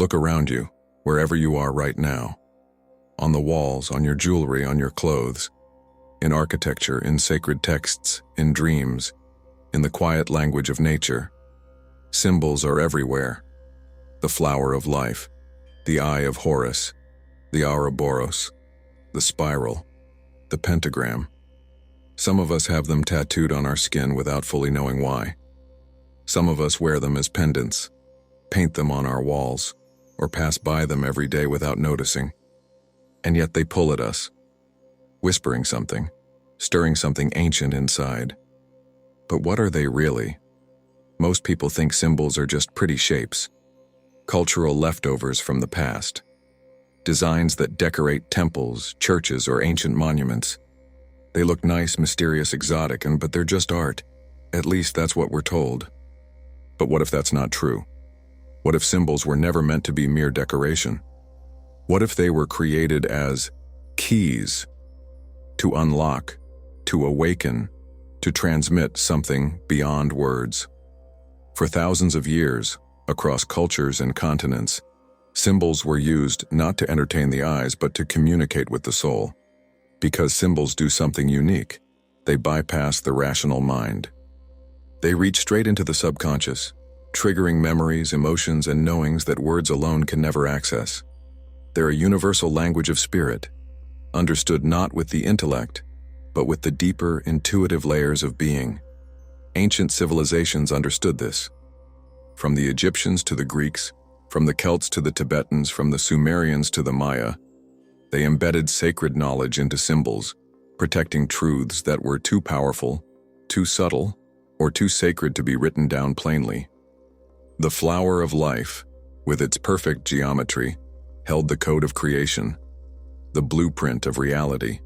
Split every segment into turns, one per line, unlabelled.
Look around you, wherever you are right now. On the walls, on your jewelry, on your clothes, in architecture, in sacred texts, in dreams, in the quiet language of nature. Symbols are everywhere. The flower of life, the Eye of Horus, the Ouroboros, the spiral, the pentagram. Some of us have them tattooed on our skin without fully knowing why. Some of us wear them as pendants, paint them on our walls, or pass by them every day without noticing. And yet they pull at us, whispering something, stirring something ancient inside. But what are they really? Most people think symbols are just pretty shapes, cultural leftovers from the past, designs that decorate temples, churches, or ancient monuments. They look nice, mysterious, exotic, but they're just art. At least that's what we're told. But what if that's not true? What if symbols were never meant to be mere decoration? What if they were created as keys to unlock, to awaken, to transmit something beyond words? For thousands of years, across cultures and continents, symbols were used not to entertain the eyes but to communicate with the soul. Because symbols do something unique, they bypass the rational mind. They reach straight into the subconscious, triggering memories, emotions, and knowings that words alone can never access. They're a universal language of spirit, understood not with the intellect, but with the deeper, intuitive layers of being. Ancient civilizations understood this. From the Egyptians to the Greeks, from the Celts to the Tibetans, from the Sumerians to the Maya, they embedded sacred knowledge into symbols, protecting truths that were too powerful, too subtle, or too sacred to be written down plainly. The flower of life, with its perfect geometry, held the code of creation, the blueprint of reality.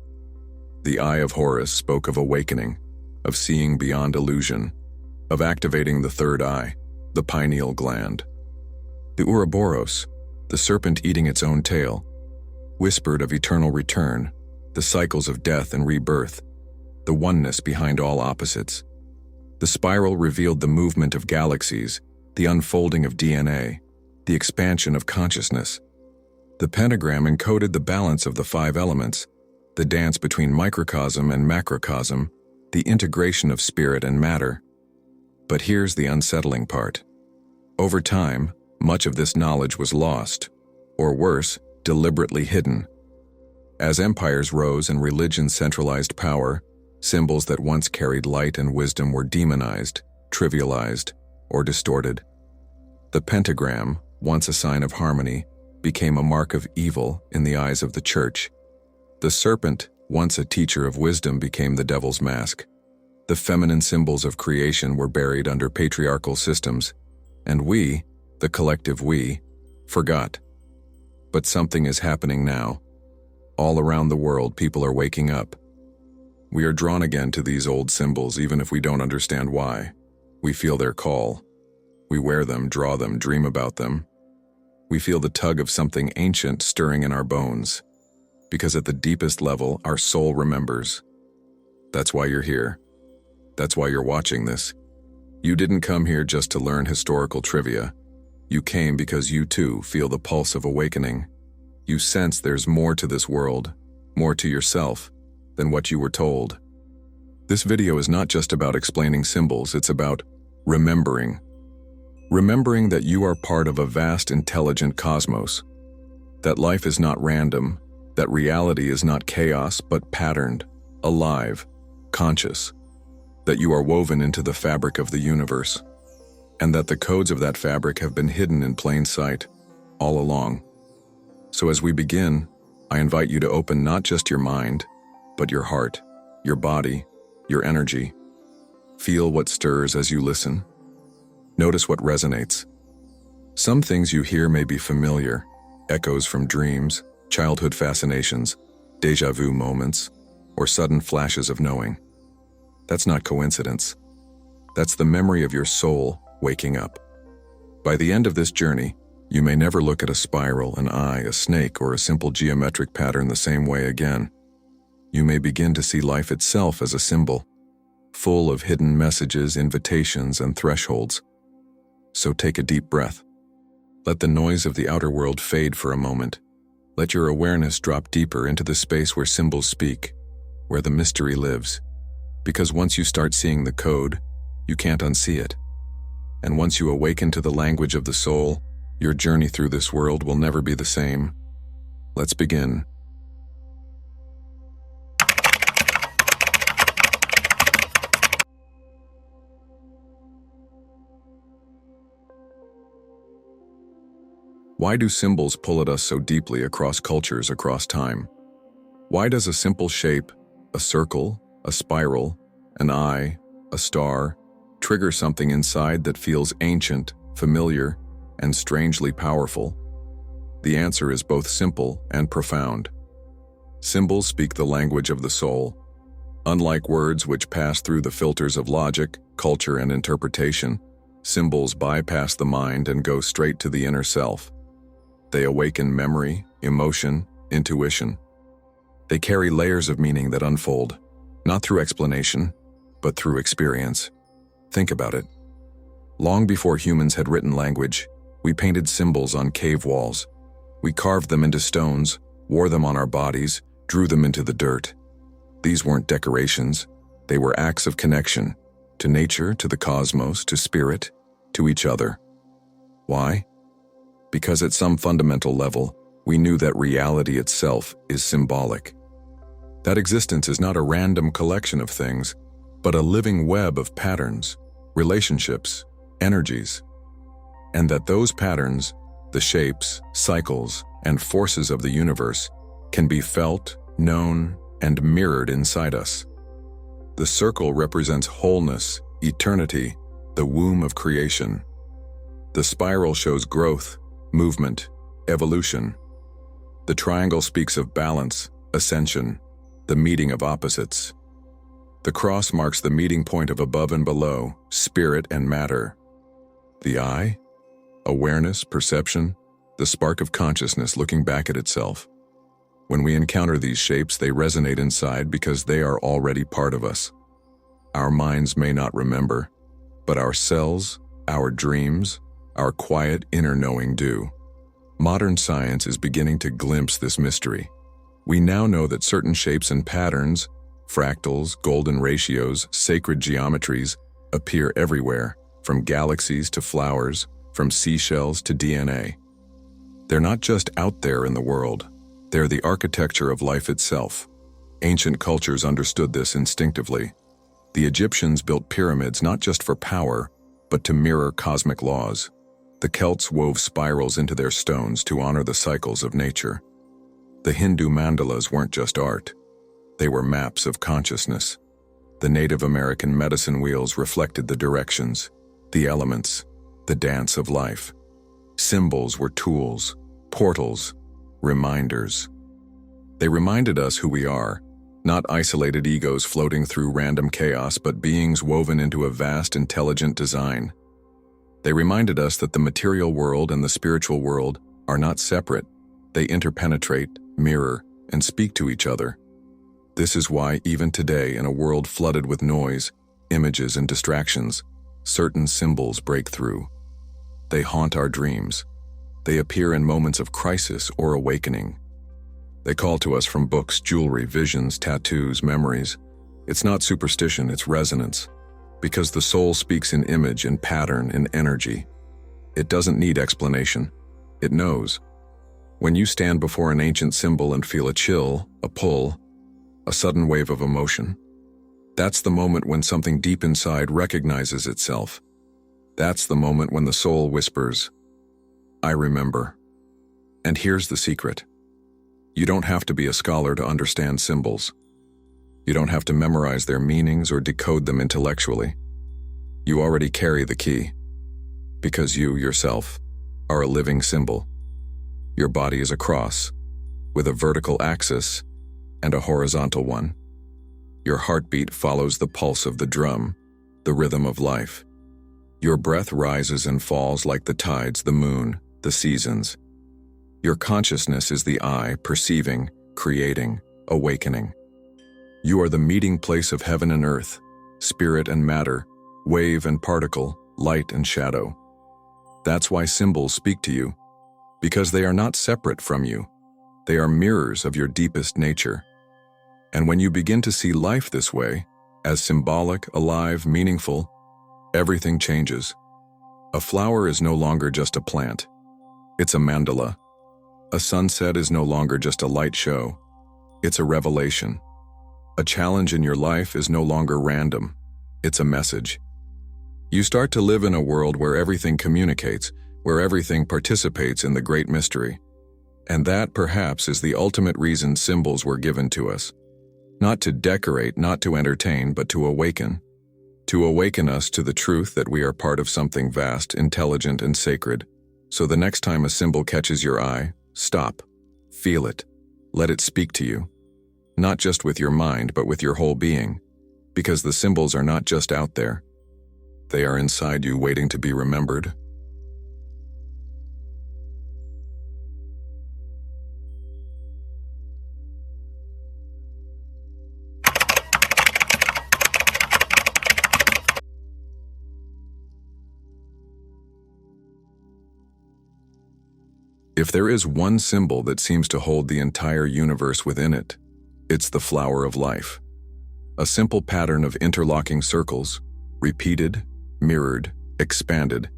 The Eye of Horus spoke of awakening, of seeing beyond illusion, of activating the third eye, the pineal gland. The Ouroboros, the serpent eating its own tail, whispered of eternal return, the cycles of death and rebirth, the oneness behind all opposites. The spiral revealed the movement of galaxies, the unfolding of DNA, the expansion of consciousness. The pentagram encoded the balance of the five elements, the dance between microcosm and macrocosm, the integration of spirit and matter. But here's the unsettling part. Over time, much of this knowledge was lost, or worse, deliberately hidden. As empires rose and religions centralized power, symbols that once carried light and wisdom were demonized, trivialized, or distorted. The pentagram, once a sign of harmony, became a mark of evil in the eyes of the church. The serpent, once a teacher of wisdom, became the devil's mask. The feminine symbols of creation were buried under patriarchal systems, and we, the collective we, forgot. But something is happening now. All around the world, people are waking up. We are drawn again to these old symbols even if we don't understand why. We feel their call. We wear them, draw them, dream about them. We feel the tug of something ancient stirring in our bones. Because at the deepest level, our soul remembers. That's why you're here. That's why you're watching this. You didn't come here just to learn historical trivia. You came because you too feel the pulse of awakening. You sense there's more to this world, more to yourself, than what you were told. This video is not just about explaining symbols, it's about remembering. Remembering that you are part of a vast, intelligent cosmos. That life is not random, that reality is not chaos, but patterned, alive, conscious. That you are woven into the fabric of the universe. And that the codes of that fabric have been hidden in plain sight, all along. So as we begin, I invite you to open not just your mind, but your heart, your body, your energy. Feel what stirs as you listen. Notice what resonates. Some things you hear may be familiar, echoes from dreams, childhood fascinations, déjà vu moments, or sudden flashes of knowing. That's not coincidence. That's the memory of your soul waking up. By the end of this journey, you may never look at a spiral, an eye, a snake, or a simple geometric pattern the same way again. You may begin to see life itself as a symbol, full of hidden messages, invitations, and thresholds. So take a deep breath. Let the noise of the outer world fade for a moment. Let your awareness drop deeper into the space where symbols speak, where the mystery lives. Because once you start seeing the code, you can't unsee it. And once you awaken to the language of the soul, your journey through this world will never be the same. Let's begin. Why do symbols pull at us so deeply across cultures, across time? Why does a simple shape, a circle, a spiral, an eye, a star, trigger something inside that feels ancient, familiar, and strangely powerful? The answer is both simple and profound. Symbols speak the language of the soul. Unlike words which pass through the filters of logic, culture, and interpretation, symbols bypass the mind and go straight to the inner self. They awaken memory, emotion, intuition. They carry layers of meaning that unfold, not through explanation, but through experience. Think about it. Long before humans had written language, we painted symbols on cave walls. We carved them into stones, wore them on our bodies, drew them into the dirt. These weren't decorations. They were acts of connection, to nature, to the cosmos, to spirit, to each other. Why? Because at some fundamental level, we knew that reality itself is symbolic. That existence is not a random collection of things, but a living web of patterns, relationships, energies. And that those patterns, the shapes, cycles, and forces of the universe, can be felt, known, and mirrored inside us. The circle represents wholeness, eternity, the womb of creation. The spiral shows growth, movement, evolution. The triangle speaks of balance, ascension, the meeting of opposites. The cross marks the meeting point of above and below, spirit and matter. The eye? Awareness, perception, the spark of consciousness looking back at itself. When we encounter these shapes, they resonate inside because they are already part of us. Our minds may not remember, but our cells, our dreams, our quiet inner knowing do. Modern science is beginning to glimpse this mystery. We now know that certain shapes and patterns, fractals, golden ratios, sacred geometries, appear everywhere, from galaxies to flowers, from seashells to DNA. They're not just out there in the world, they're the architecture of life itself. Ancient cultures understood this instinctively. The Egyptians built pyramids not just for power, but to mirror cosmic laws. The Celts wove spirals into their stones to honor the cycles of nature. The Hindu mandalas weren't just art. They were maps of consciousness. The Native American medicine wheels reflected the directions, the elements, the dance of life. Symbols were tools, portals, reminders. They reminded us who we are, not isolated egos floating through random chaos, but beings woven into a vast, intelligent design. They reminded us that the material world and the spiritual world are not separate. They interpenetrate, mirror, and speak to each other. This is why, even today, in a world flooded with noise, images, and distractions, certain symbols break through. They haunt our dreams. They appear in moments of crisis or awakening. They call to us from books, jewelry, visions, tattoos, memories. It's not superstition, it's resonance. Because the soul speaks in image, in pattern, in energy. It doesn't need explanation. It knows. When you stand before an ancient symbol and feel a chill, a pull, a sudden wave of emotion, that's the moment when something deep inside recognizes itself. That's the moment when the soul whispers, "I remember." And here's the secret. You don't have to be a scholar to understand symbols. You don't have to memorize their meanings or decode them intellectually. You already carry the key, because you, yourself, are a living symbol. Your body is a cross, with a vertical axis and a horizontal one. Your heartbeat follows the pulse of the drum, the rhythm of life. Your breath rises and falls like the tides, the moon, the seasons. Your consciousness is the eye, perceiving, creating, awakening. You are the meeting place of heaven and earth, spirit and matter, wave and particle, light and shadow. That's why symbols speak to you. because they are not separate from you. They are mirrors of your deepest nature. And when you begin to see life this way, as symbolic, alive, meaningful, everything changes. A flower is no longer just a plant. It's a mandala. A sunset is no longer just a light show. It's a revelation. A challenge in your life is no longer random. It's a message. You start to live in a world where everything communicates, where everything participates in the great mystery. And that, perhaps, is the ultimate reason symbols were given to us. Not to decorate, not to entertain, but to awaken. To awaken us to the truth that we are part of something vast, intelligent, and sacred. So the next time a symbol catches your eye, stop. Feel it. Let it speak to you. Not just with your mind, but with your whole being. Because the symbols are not just out there. They are inside you, waiting to be remembered. If there is one symbol that seems to hold the entire universe within it, it's the flower of life. A simple pattern of interlocking circles, repeated, mirrored, expanded,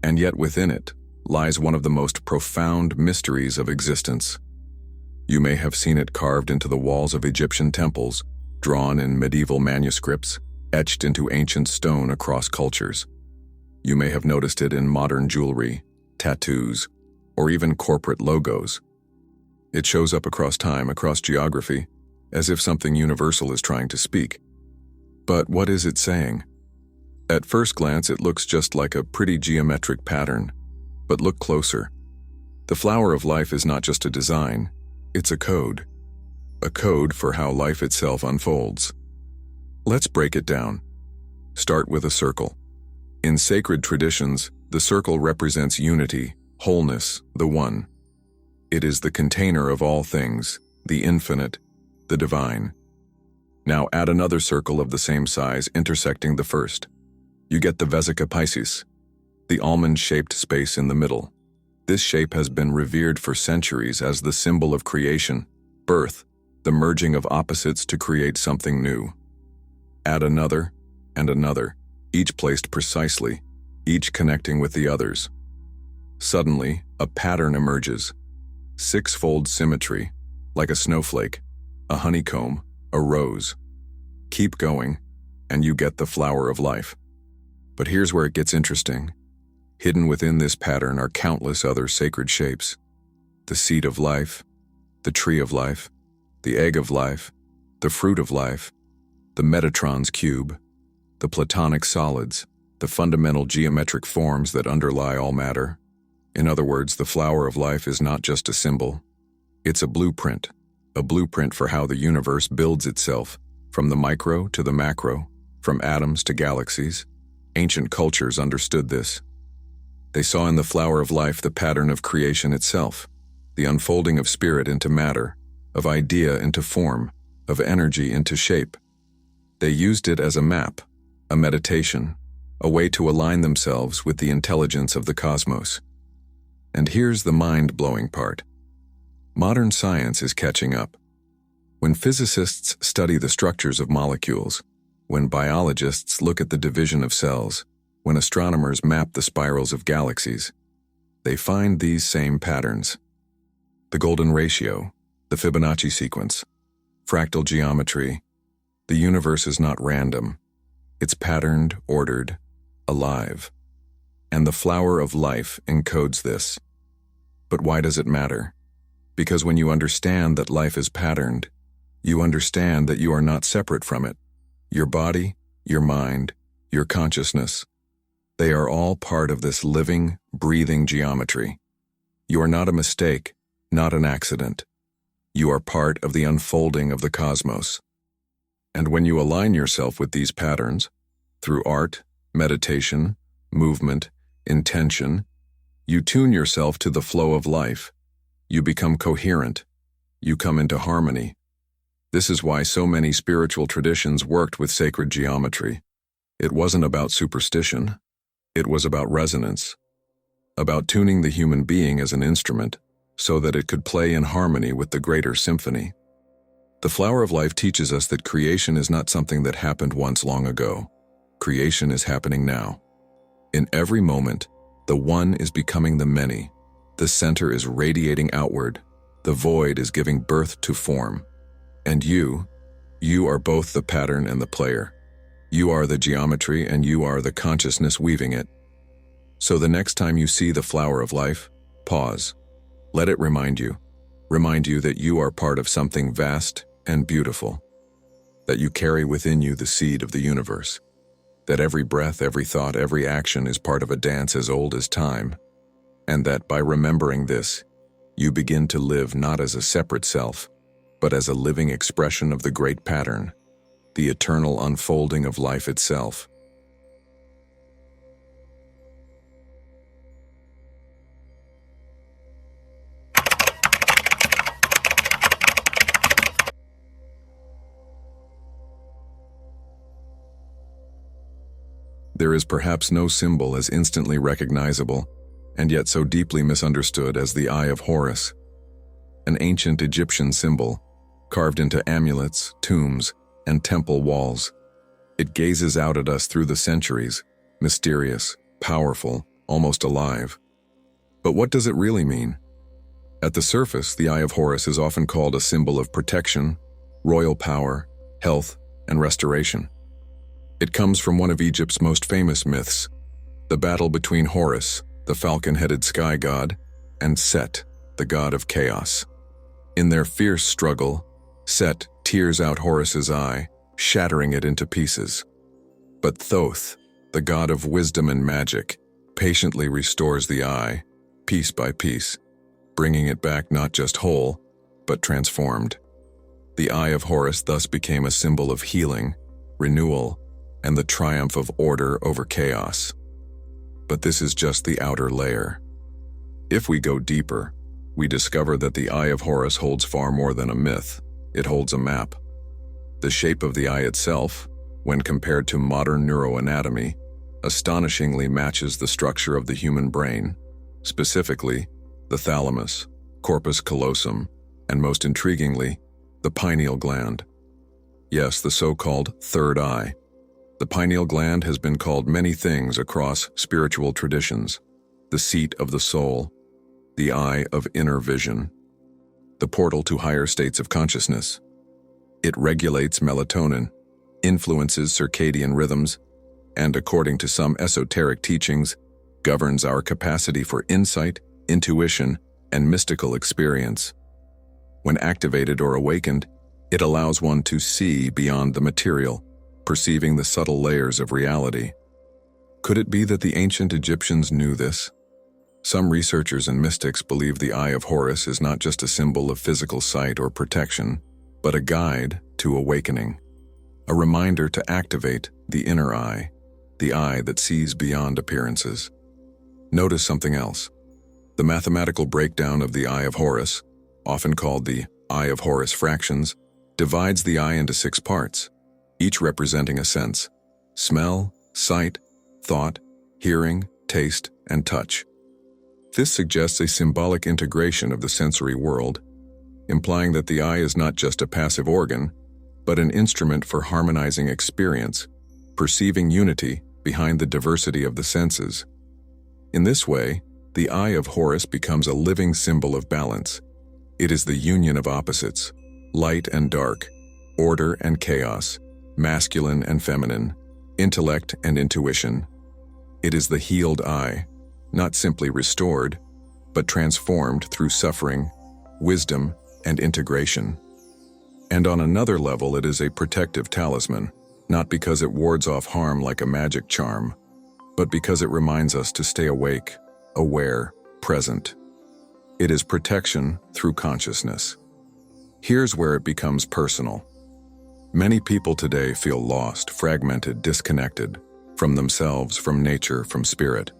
and yet within it lies one of the most profound mysteries of existence. You may have seen it carved into the walls of Egyptian temples, drawn in medieval manuscripts, etched into ancient stone across cultures. You may have noticed it in modern jewelry, tattoos, or even corporate logos. It shows up across time, across geography, as if something universal is trying to speak. But what is it saying? At first glance, it looks just like a pretty geometric pattern. But look closer. The flower of life is not just a design, it's a code. A code for how life itself unfolds. Let's break it down. Start with a circle. In sacred traditions, the circle represents unity, wholeness, the one. It is the container of all things, the infinite, the divine. Now add another circle of the same size intersecting the first. You get the Vesica Piscis, the almond-shaped space in the middle. This shape has been revered for centuries as the symbol of creation, birth, the merging of opposites to create something new. Add another and another, each placed precisely, each connecting with the others. Suddenly, a pattern emerges. Six-fold symmetry, like a snowflake, a honeycomb, a rose. Keep going, and you get the flower of life. But here's where it gets interesting. Hidden within this pattern are countless other sacred shapes. The seed of life, the tree of life, the egg of life, the fruit of life, the Metatron's cube, the platonic solids, the fundamental geometric forms that underlie all matter. In other words, the flower of life is not just a symbol. It's a blueprint for how the universe builds itself, from the micro to the macro, from atoms to galaxies. Ancient cultures understood this. They saw in the flower of life the pattern of creation itself, the unfolding of spirit into matter, of idea into form, of energy into shape. They used it as a map, a meditation, a way to align themselves with the intelligence of the cosmos. And here's the mind-blowing part. Modern science is catching up. When physicists study the structures of molecules, when biologists look at the division of cells, when astronomers map the spirals of galaxies, they find these same patterns. The golden ratio, the Fibonacci sequence, fractal geometry. The universe is not random. It's patterned, ordered, alive. And the flower of life encodes this. But why does it matter? Because when you understand that life is patterned, you understand that you are not separate from it. Your body, your mind, your consciousness, they are all part of this living, breathing geometry. You are not a mistake, not an accident. You are part of the unfolding of the cosmos. And when you align yourself with these patterns, through art, meditation, movement, intention, you tune yourself to the flow of life. You become coherent. You come into harmony. This is why so many spiritual traditions worked with sacred geometry. It wasn't about superstition. It was about resonance. about tuning the human being as an instrument so that it could play in harmony with the greater symphony. The Flower of Life teaches us that creation is not something that happened once long ago. Creation is happening now. In every moment, the one is becoming the many. The center is radiating outward. The void is giving birth to form. And you are both the pattern and the player. You are the geometry and you are the consciousness weaving it. So the next time you see the Flower of Life, pause. Let it remind you that you are part of something vast and beautiful, that you carry within you the seed of the universe, that every breath, every thought, every action is part of a dance as old as time, and that by remembering this, you begin to live not as a separate self, but as a living expression of the great pattern, the eternal unfolding of life itself. There is perhaps no symbol as instantly recognizable and yet so deeply misunderstood as the Eye of Horus, an ancient Egyptian symbol carved into amulets, tombs, and temple walls. It gazes out at us through the centuries, mysterious, powerful, almost alive. But what does it really mean? At the surface, the Eye of Horus is often called a symbol of protection, royal power, health, and restoration. It comes from one of Egypt's most famous myths, the battle between Horus, the falcon-headed sky god, and Set, the god of chaos. In their fierce struggle, Set tears out Horus's eye, shattering it into pieces. But Thoth, the god of wisdom and magic, patiently restores the eye, piece by piece, bringing it back not just whole, but transformed. The Eye of Horus thus became a symbol of healing, renewal, and the triumph of order over chaos. But this is just the outer layer. If we go deeper, we discover that the Eye of Horus holds far more than a myth. It holds a map. The shape of the eye itself, when compared to modern neuroanatomy, astonishingly matches the structure of the human brain, specifically the thalamus, corpus callosum, and most intriguingly, the pineal gland. Yes, the so-called third eye. The pineal gland has been called many things across spiritual traditions: the seat of the soul, the eye of inner vision, the portal to higher states of consciousness. It regulates melatonin, influences circadian rhythms, and according to some esoteric teachings, governs our capacity for insight, intuition, and mystical experience. When activated or awakened, it allows one to see beyond the material, perceiving the subtle layers of reality. Could it be that the ancient Egyptians knew this? Some researchers and mystics believe the Eye of Horus is not just a symbol of physical sight or protection, but a guide to awakening, a reminder to activate the inner eye, the eye that sees beyond appearances. Notice something else. The mathematical breakdown of the Eye of Horus, often called the Eye of Horus fractions, divides the eye into 6 parts, each representing a sense: smell, sight, thought, hearing, taste, and touch. This suggests a symbolic integration of the sensory world, implying that the eye is not just a passive organ, but an instrument for harmonizing experience, perceiving unity behind the diversity of the senses. In this way, the Eye of Horus becomes a living symbol of balance. It is the union of opposites, light and dark, order and chaos, masculine and feminine, intellect and intuition. It is the healed eye, not simply restored, but transformed through suffering, wisdom, and integration. And on another level, it is a protective talisman, not because it wards off harm like a magic charm, but because it reminds us to stay awake, aware, present. It is protection through consciousness. Here's where it becomes personal. Many people today feel lost, fragmented, disconnected from themselves, from nature, from spirit.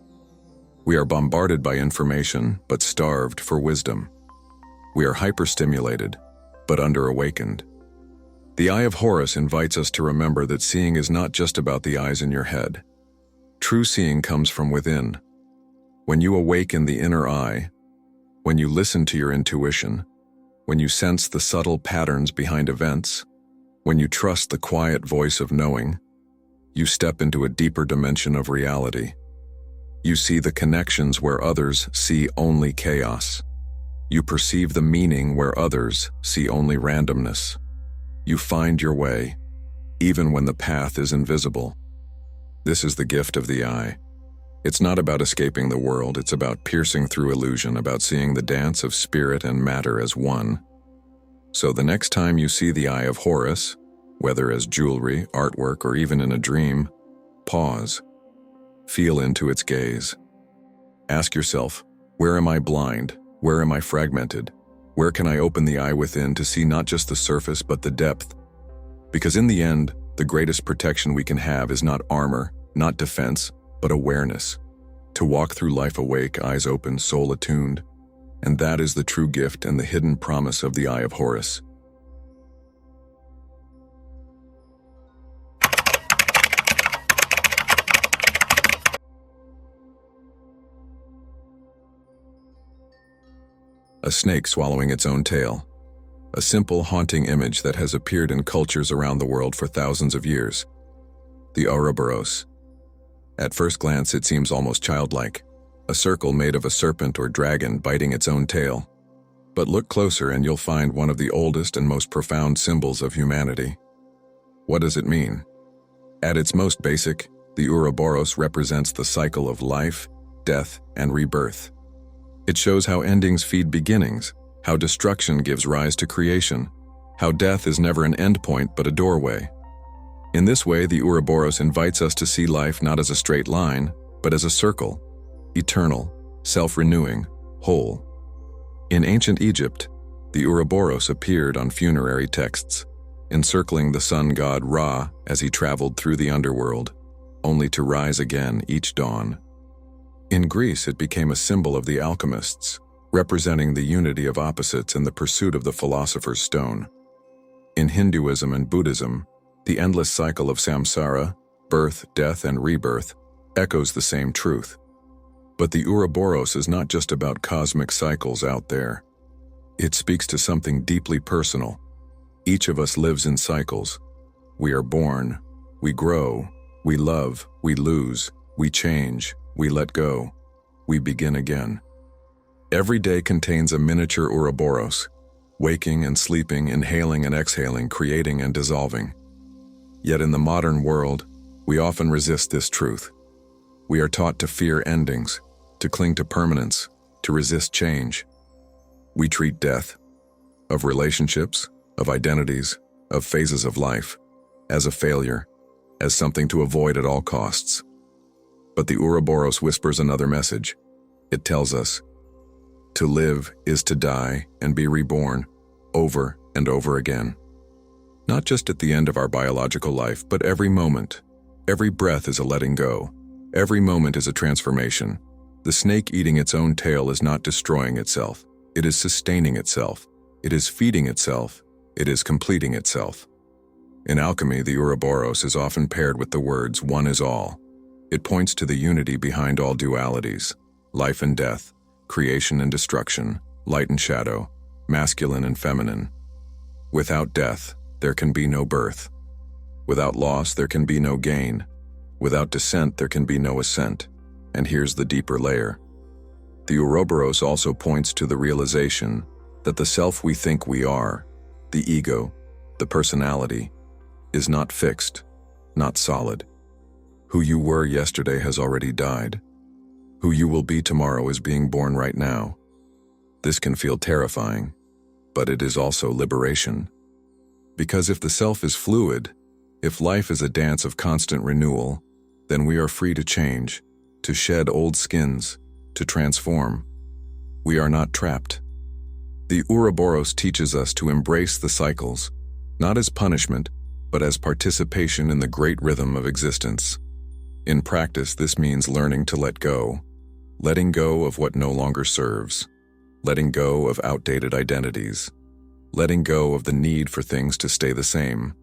We are bombarded by information, but starved for wisdom. We are hyperstimulated, but under-awakened. The Eye of Horus invites us to remember that seeing is not just about the eyes in your head. True seeing comes from within. When you awaken the inner eye, when you listen to your intuition, when you sense the subtle patterns behind events, when you trust the quiet voice of knowing, you step into a deeper dimension of reality. You see the connections where others see only chaos. You perceive the meaning where others see only randomness. You find your way, even when the path is invisible. This is the gift of the eye. It's not about escaping the world, it's about piercing through illusion, about seeing the dance of spirit and matter as one. So the next time you see the Eye of Horus, whether as jewelry, artwork, or even in a dream, pause. Feel into its gaze. Ask yourself, where am I blind? Where am I fragmented? Where can I open the eye within to see not just the surface but the depth? Because in the end, the greatest protection we can have is not armor, not defense, but awareness. To walk through life awake, eyes open, soul attuned. And that is the true gift and the hidden promise of the Eye of Horus. A snake swallowing its own tail. A simple, haunting image that has appeared in cultures around the world for thousands of years. The Ouroboros. At first glance, it seems almost childlike. A circle made of a serpent or dragon biting its own tail. But look closer and you'll find one of the oldest and most profound symbols of humanity. What does it mean? At its most basic, the Ouroboros represents the cycle of life, death, and rebirth. It shows how endings feed beginnings, how destruction gives rise to creation, how death is never an endpoint but a doorway. In this way, the Ouroboros invites us to see life not as a straight line, but as a circle, eternal, self-renewing, whole. In ancient Egypt, the Ouroboros appeared on funerary texts, encircling the sun god Ra as he traveled through the underworld, only to rise again each dawn. In Greece, it became a symbol of the alchemists, representing the unity of opposites in the pursuit of the philosopher's stone. In Hinduism and Buddhism, the endless cycle of samsara, birth, death, and rebirth, echoes the same truth. But the Ouroboros is not just about cosmic cycles out there. It speaks to something deeply personal. Each of us lives in cycles. We are born, we grow, we love, we lose, we change, we let go, we begin again. Every day contains a miniature Ouroboros, waking and sleeping, inhaling and exhaling, creating and dissolving. Yet in the modern world, we often resist this truth. We are taught to fear endings, to cling to permanence, to resist change. We treat death, of relationships, of identities, of phases of life, as a failure, as something to avoid at all costs. But the Ouroboros whispers another message. It tells us, to live is to die and be reborn, over and over again. Not just at the end of our biological life, but every moment. Every breath is a letting go. Every moment is a transformation. The snake eating its own tail is not destroying itself. It is sustaining itself. It is feeding itself. It is completing itself. In alchemy, the Ouroboros is often paired with the words, one is all. It points to the unity behind all dualities, life and death, creation and destruction, light and shadow, masculine and feminine. Without death, there can be no birth. Without loss, there can be no gain. Without descent, there can be no ascent. And here's the deeper layer. The Ouroboros also points to the realization that the self we think we are, the ego, the personality, is not fixed, not solid. Who you were yesterday has already died. Who you will be tomorrow is being born right now. This can feel terrifying, but it is also liberation. Because if the self is fluid, if life is a dance of constant renewal, then we are free to change, to shed old skins, to transform. We are not trapped. The Ouroboros teaches us to embrace the cycles, not as punishment, but as participation in the great rhythm of existence. In practice, this means learning to let go, letting go of what no longer serves, letting go of outdated identities, letting go of the need for things to stay the same.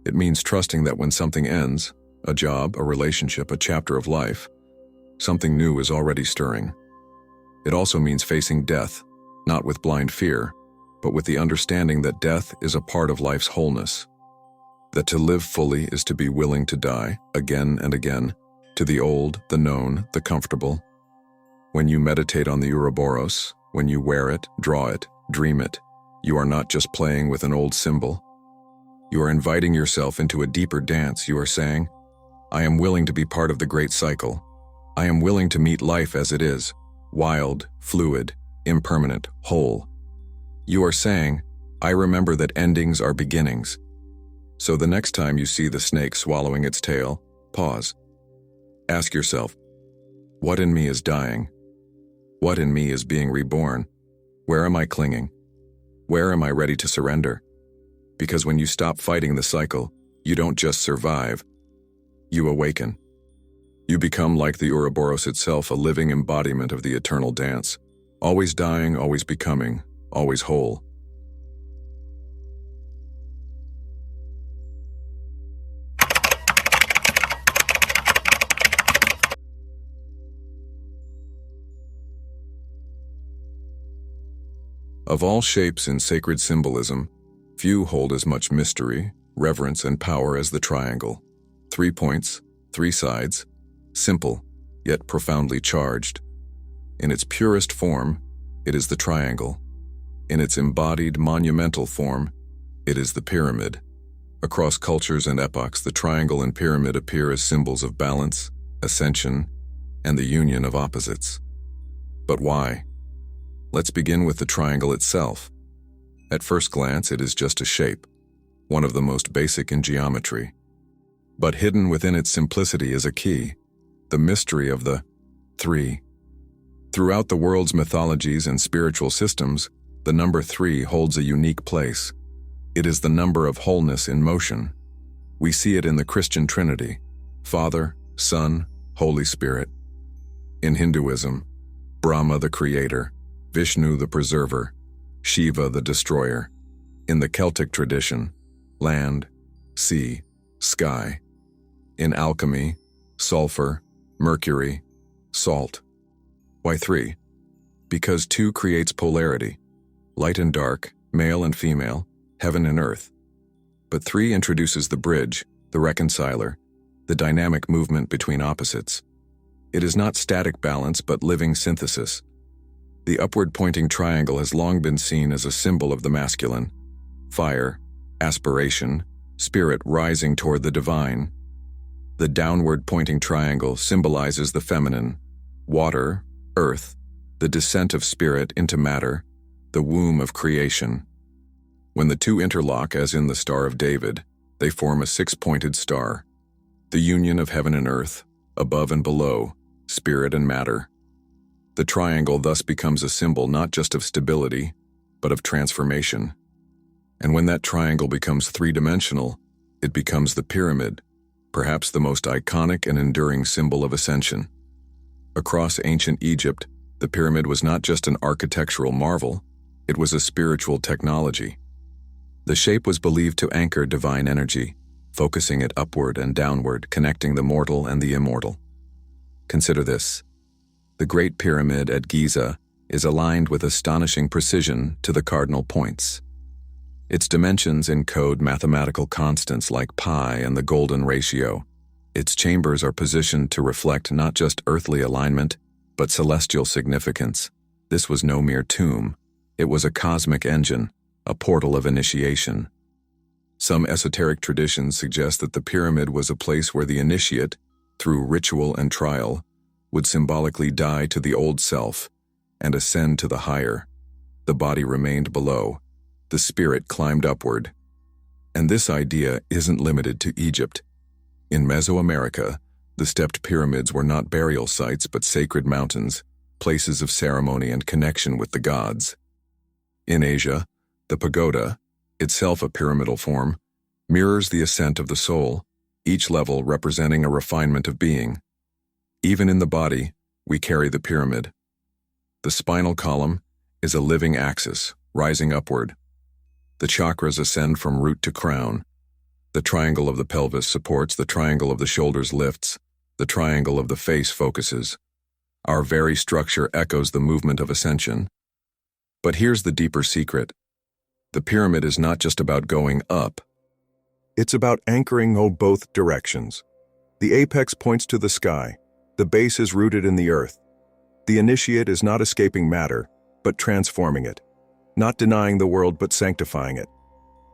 It means trusting that when something ends, a job, a relationship, a chapter of life, Something new is already stirring. It also means facing death, not with blind fear, but with the understanding that death is a part of life's wholeness. That to live fully is to be willing to die, again and again, to the old, the known, the comfortable. When you meditate on the Ouroboros, when you wear it, draw it, dream it, you are not just playing with an old symbol. You are inviting yourself into a deeper dance. You are saying, I am willing to be part of the great cycle. I am willing to meet life as it is, wild, fluid, impermanent, whole. You are saying, I remember that endings are beginnings. So the next time you see the snake swallowing its tail, pause. Ask yourself, what in me is dying? What in me is being reborn? Where am I clinging? Where am I ready to surrender? Because when you stop fighting the cycle, you don't just survive, you awaken. You become like the Ouroboros itself, a living embodiment of the eternal dance, always dying, always becoming, always whole. Of all shapes in sacred symbolism, few hold as much mystery, reverence, and power as the triangle. 3 points, 3 sides, simple, yet profoundly charged. In its purest form, it is the triangle. In its embodied, monumental form, it is the pyramid. Across cultures and epochs, the triangle and pyramid appear as symbols of balance, ascension, and the union of opposites. But why? Let's begin with the triangle itself. At first glance, it is just a shape, one of the most basic in geometry. But hidden within its simplicity is a key, the mystery of the 3. Throughout the world's mythologies and spiritual systems, the number 3 holds a unique place. It is the number of wholeness in motion. We see it in the Christian Trinity, Father, Son, Holy Spirit. In Hinduism, Brahma the creator, Vishnu the preserver, Shiva the destroyer. In the Celtic tradition, land, sea, sky. In alchemy, sulfur, mercury, salt. Why 3? Because 2 creates polarity, light and dark, male and female, heaven and earth. But 3 introduces the bridge, the reconciler, the dynamic movement between opposites. It is not static balance but living synthesis. The upward-pointing triangle has long been seen as a symbol of the masculine, fire, aspiration, spirit rising toward the divine. The downward-pointing triangle symbolizes the feminine, water, earth, the descent of spirit into matter, the womb of creation. When the 2 interlock, as in the Star of David, they form a 6-pointed star, the union of heaven and earth, above and below, spirit and matter. The triangle thus becomes a symbol not just of stability, but of transformation. And when that triangle becomes 3-dimensional, it becomes the pyramid, perhaps the most iconic and enduring symbol of ascension. Across ancient Egypt, the pyramid was not just an architectural marvel, it was a spiritual technology. The shape was believed to anchor divine energy, focusing it upward and downward, connecting the mortal and the immortal. Consider this. The Great Pyramid at Giza is aligned with astonishing precision to the cardinal points. Its dimensions encode mathematical constants like pi and the golden ratio. Its chambers are positioned to reflect not just earthly alignment, but celestial significance. This was no mere tomb. It was a cosmic engine, a portal of initiation. Some esoteric traditions suggest that the pyramid was a place where the initiate, through ritual and trial, would symbolically die to the old self and ascend to the higher. The body remained below. The spirit climbed upward. And this idea isn't limited to Egypt. In Mesoamerica, the stepped pyramids were not burial sites but sacred mountains, places of ceremony and connection with the gods. In Asia, the pagoda, itself a pyramidal form, mirrors the ascent of the soul, each level representing a refinement of being. Even in the body, we carry the pyramid. The spinal column is a living axis, rising upward. The chakras ascend from root to crown. The triangle of the pelvis supports, the triangle of the shoulders lifts, the triangle of the face focuses, Our very structure echoes the movement of ascension. But here's the deeper secret. The pyramid is not just about going up. It's about anchoring both directions. The apex points to the sky. The base is rooted in the earth. The initiate is not escaping matter, but transforming it. Not denying the world, but sanctifying it.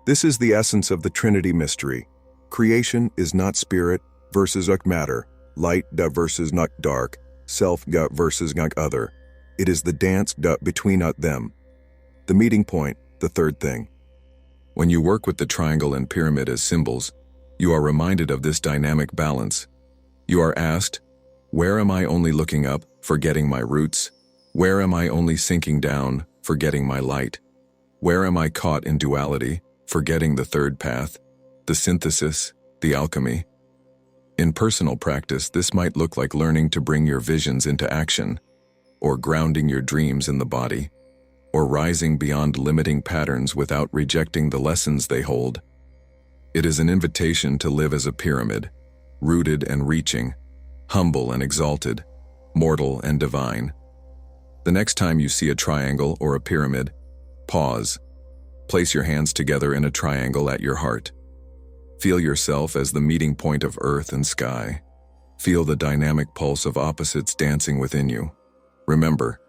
This is the essence of the Trinity mystery. Creation is not spirit versus matter, light versus dark, self versus other. It is the dance between them. The meeting point, the third thing. When you work with the triangle and pyramid as symbols, you are reminded of this dynamic balance. You are asked, where am I only looking up, forgetting my roots? Where am I only sinking down, forgetting my light? Where am I caught in duality, forgetting the third path, the synthesis, the alchemy? In personal practice, this might look like learning to bring your visions into action, or grounding your dreams in the body, or rising beyond limiting patterns without rejecting the lessons they hold. It is an invitation to live as a pyramid, rooted and reaching, humble and exalted, mortal and divine. The next time you see a triangle or a pyramid, pause. Place your hands together in a triangle at your heart. Feel yourself as the meeting point of earth and sky. Feel the dynamic pulse of opposites dancing within you. Remember,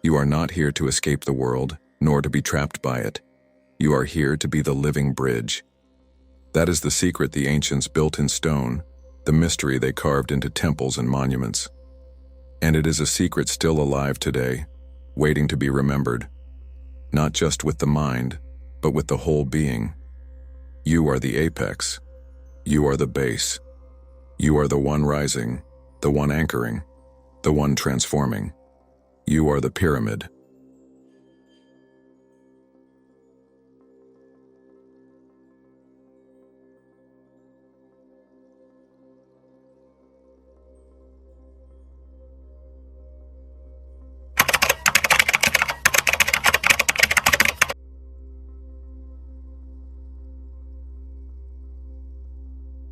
you are not here to escape the world, nor to be trapped by it. You are here to be the living bridge. That is the secret the ancients built in stone, the mystery they carved into temples and monuments. And it is a secret still alive today, waiting to be remembered. Not just with the mind, but with the whole being. You are the apex. You are the base. You are the one rising, the one anchoring, the one transforming. You are the pyramid.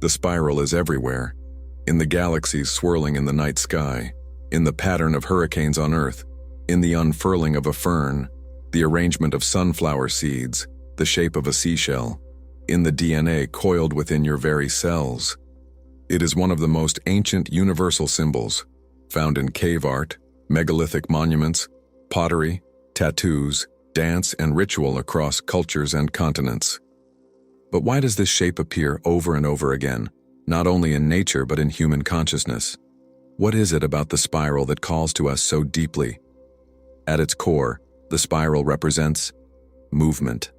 The spiral is everywhere, in the galaxies swirling in the night sky, in the pattern of hurricanes on Earth, in the unfurling of a fern, the arrangement of sunflower seeds, the shape of a seashell, in the DNA coiled within your very cells. It is one of the most ancient universal symbols, found in cave art, megalithic monuments, pottery, tattoos, dance, and ritual across cultures and continents. But why does this shape appear over and over again, not only in nature but in human consciousness? What is it about the spiral that calls to us so deeply? At its core, the spiral represents movement.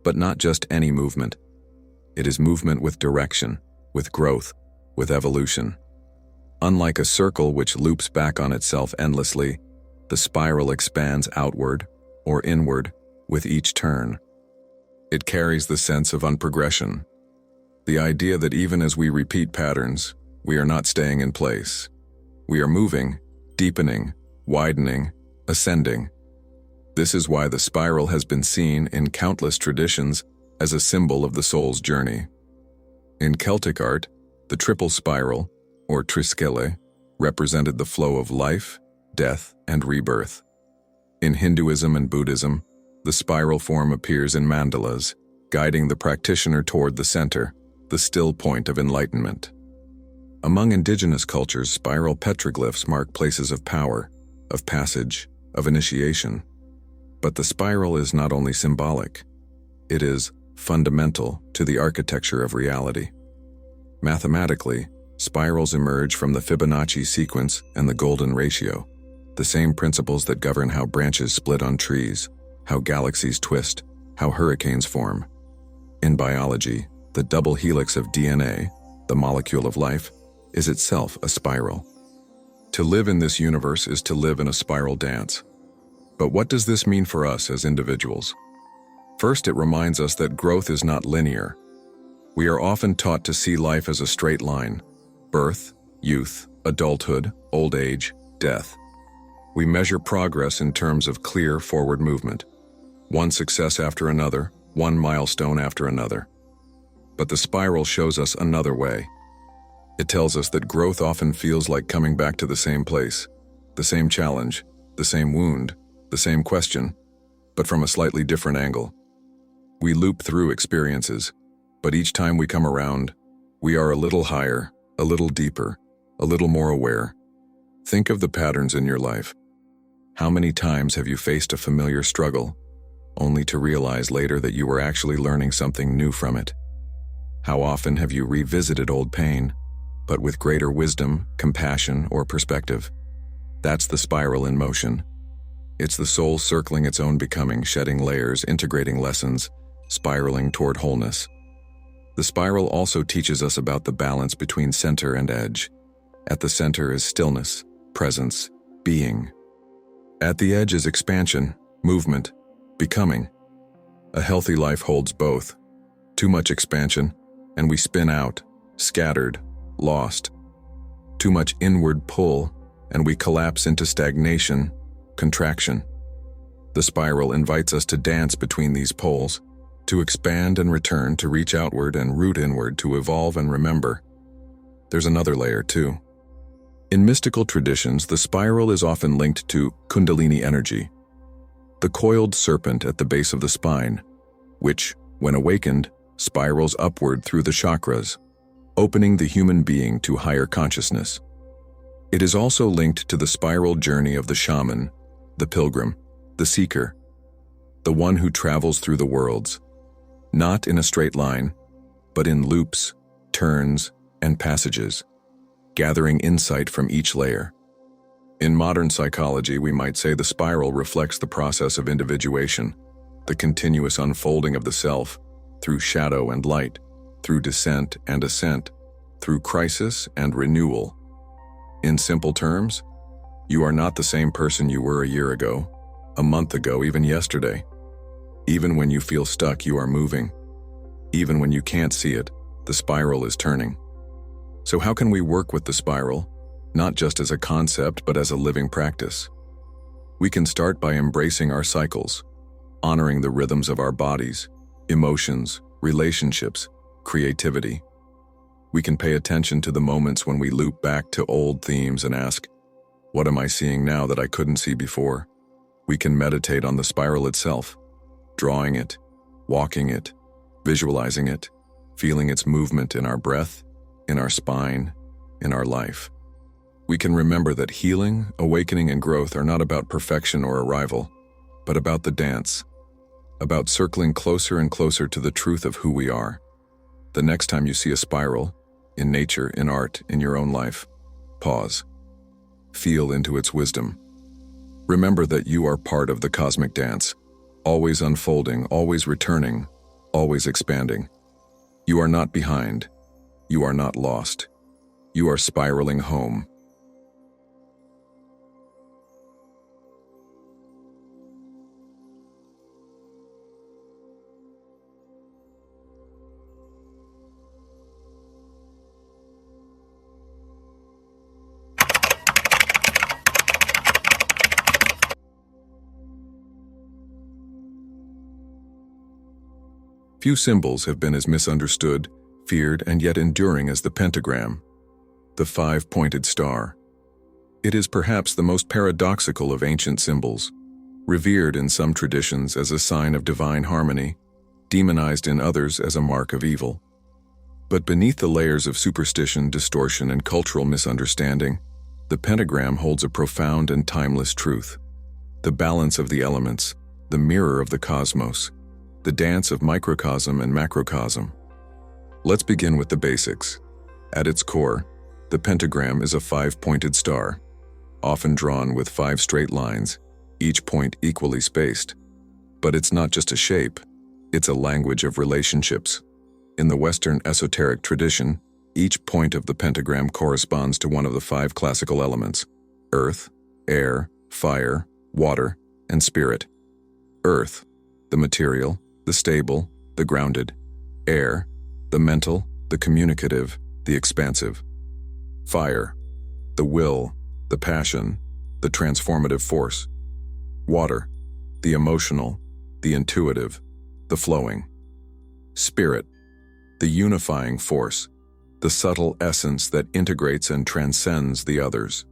But not just any movement. It is movement with direction, with growth, with evolution. Unlike a circle which loops back on itself endlessly, the spiral expands outward or inward with each turn. It carries the sense of unprogression, the idea that even as we repeat patterns, we are not staying in place. We are moving, deepening, widening, ascending. This is why the spiral has been seen in countless traditions as a symbol of the soul's journey. In Celtic art, the triple spiral, or triskele, represented the flow of life, death, and rebirth. In Hinduism and Buddhism, the spiral form appears in mandalas, guiding the practitioner toward the center, the still point of enlightenment. Among indigenous cultures, spiral petroglyphs mark places of power, of passage, of initiation. But the spiral is not only symbolic, it is fundamental to the architecture of reality. Mathematically, spirals emerge from the Fibonacci sequence and the golden ratio, the same principles that govern how branches split on trees, how galaxies twist, how hurricanes form. In biology, the double helix of DNA, the molecule of life, is itself a spiral. To live in this universe is to live in a spiral dance. But what does this mean for us as individuals? First, it reminds us that growth is not linear. We are often taught to see life as a straight line: birth, youth, adulthood, old age, death. We measure progress in terms of clear forward movement, one success after another, one milestone after another. But the spiral shows us another way. It tells us that growth often feels like coming back to the same place, The same challenge, the same wound, the same question, but from a slightly different angle. We loop through experiences, but each time we come around, we are a little higher, a little deeper, a little more aware. Think of the patterns in your life. How many times have you faced a familiar struggle, only to realize later that you were actually learning something new from it? How often have you revisited old pain, but with greater wisdom, compassion, or perspective? That's the spiral in motion. It's the soul circling its own becoming, shedding layers, integrating lessons, spiraling toward wholeness. The spiral also teaches us about the balance between center and edge. At the center is stillness, presence, being. At the edge is expansion, movement, becoming. A healthy life holds both. Too much expansion, and we spin out, scattered, lost. Too much inward pull, and we collapse into stagnation, contraction. The spiral invites us to dance between these poles, to expand and return, to reach outward and root inward, to evolve and remember. There's another layer too. In mystical traditions, the spiral is often linked to Kundalini energy, the coiled serpent at the base of the spine, which, when awakened, spirals upward through the chakras, opening the human being to higher consciousness. It is also linked to the spiral journey of the shaman, the pilgrim, the seeker, the one who travels through the worlds, not in a straight line, but in loops, turns, and passages, gathering insight from each layer. In modern psychology, we might say the spiral reflects the process of individuation, the continuous unfolding of the self, through shadow and light, through descent and ascent, through crisis and renewal. In simple terms, you are not the same person you were a year ago, a month ago, even yesterday. Even when you feel stuck, you are moving. Even when you can't see it, the spiral is turning. So how can we work with the spiral, not just as a concept, but as a living practice? We can start by embracing our cycles, honoring the rhythms of our bodies, emotions, relationships, creativity. We can pay attention to the moments when we loop back to old themes and ask, what am I seeing now that I couldn't see before? We can meditate on the spiral itself, drawing it, walking it, visualizing it, feeling its movement in our breath, in our spine, in our life. We can remember that healing, awakening, and growth are not about perfection or arrival, but about the dance, about circling closer and closer to the truth of who we are. The next time you see a spiral, in nature, in art, in your own life, pause. Feel into its wisdom. Remember that you are part of the cosmic dance, always unfolding, always returning, always expanding. You are not behind. You are not lost. You are spiraling home. Few symbols have been as misunderstood, feared, and yet enduring as the pentagram, the five-pointed star. It is perhaps the most paradoxical of ancient symbols, revered in some traditions as a sign of divine harmony, demonized in others as a mark of evil. But beneath the layers of superstition, distortion, and cultural misunderstanding, the pentagram holds a profound and timeless truth. The balance of the elements, the mirror of the cosmos, the dance of microcosm and macrocosm. Let's begin with the basics. At its core, the pentagram is a five-pointed star, often drawn with 5 straight lines, each point equally spaced. But it's not just a shape, it's a language of relationships. In the Western esoteric tradition, each point of the pentagram corresponds to one of the 5 classical elements: earth, air, fire, water, and spirit. Earth, the material, the stable, the grounded. Air, the mental, the communicative, the expansive. Fire, the will, the passion, the transformative force. Water, the emotional, the intuitive, the flowing. Spirit, the unifying force, the subtle essence that integrates and transcends the others.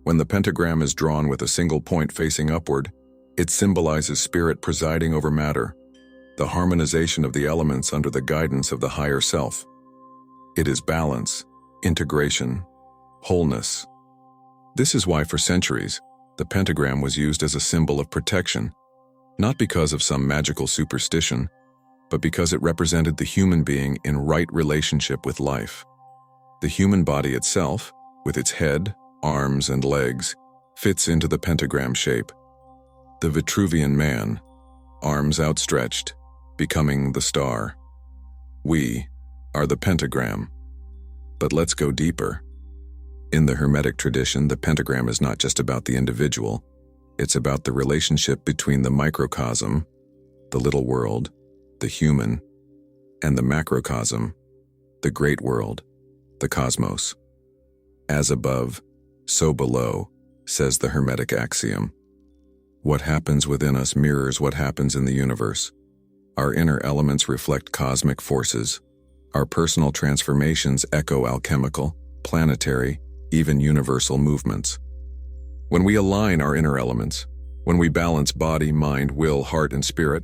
When the pentagram is drawn with a single point facing upward, it symbolizes spirit presiding over matter, the harmonization of the elements under the guidance of the higher self. It is balance, integration, wholeness. This is why for centuries, the pentagram was used as a symbol of protection, not because of some magical superstition, but because it represented the human being in right relationship with life. The human body itself, with its head, arms, and legs, fits into the pentagram shape. The Vitruvian man, arms outstretched, becoming the star. We are the pentagram. But let's go deeper. In the Hermetic tradition, the pentagram is not just about the individual. It's about the relationship between the microcosm, the little world, the human, and the macrocosm, the great world, the cosmos. As above, so below, says the Hermetic axiom. What happens within us mirrors what happens in the universe. Our inner elements reflect cosmic forces. Our personal transformations echo alchemical, planetary, even universal movements. When we align our inner elements, when we balance body, mind, will, heart, and spirit,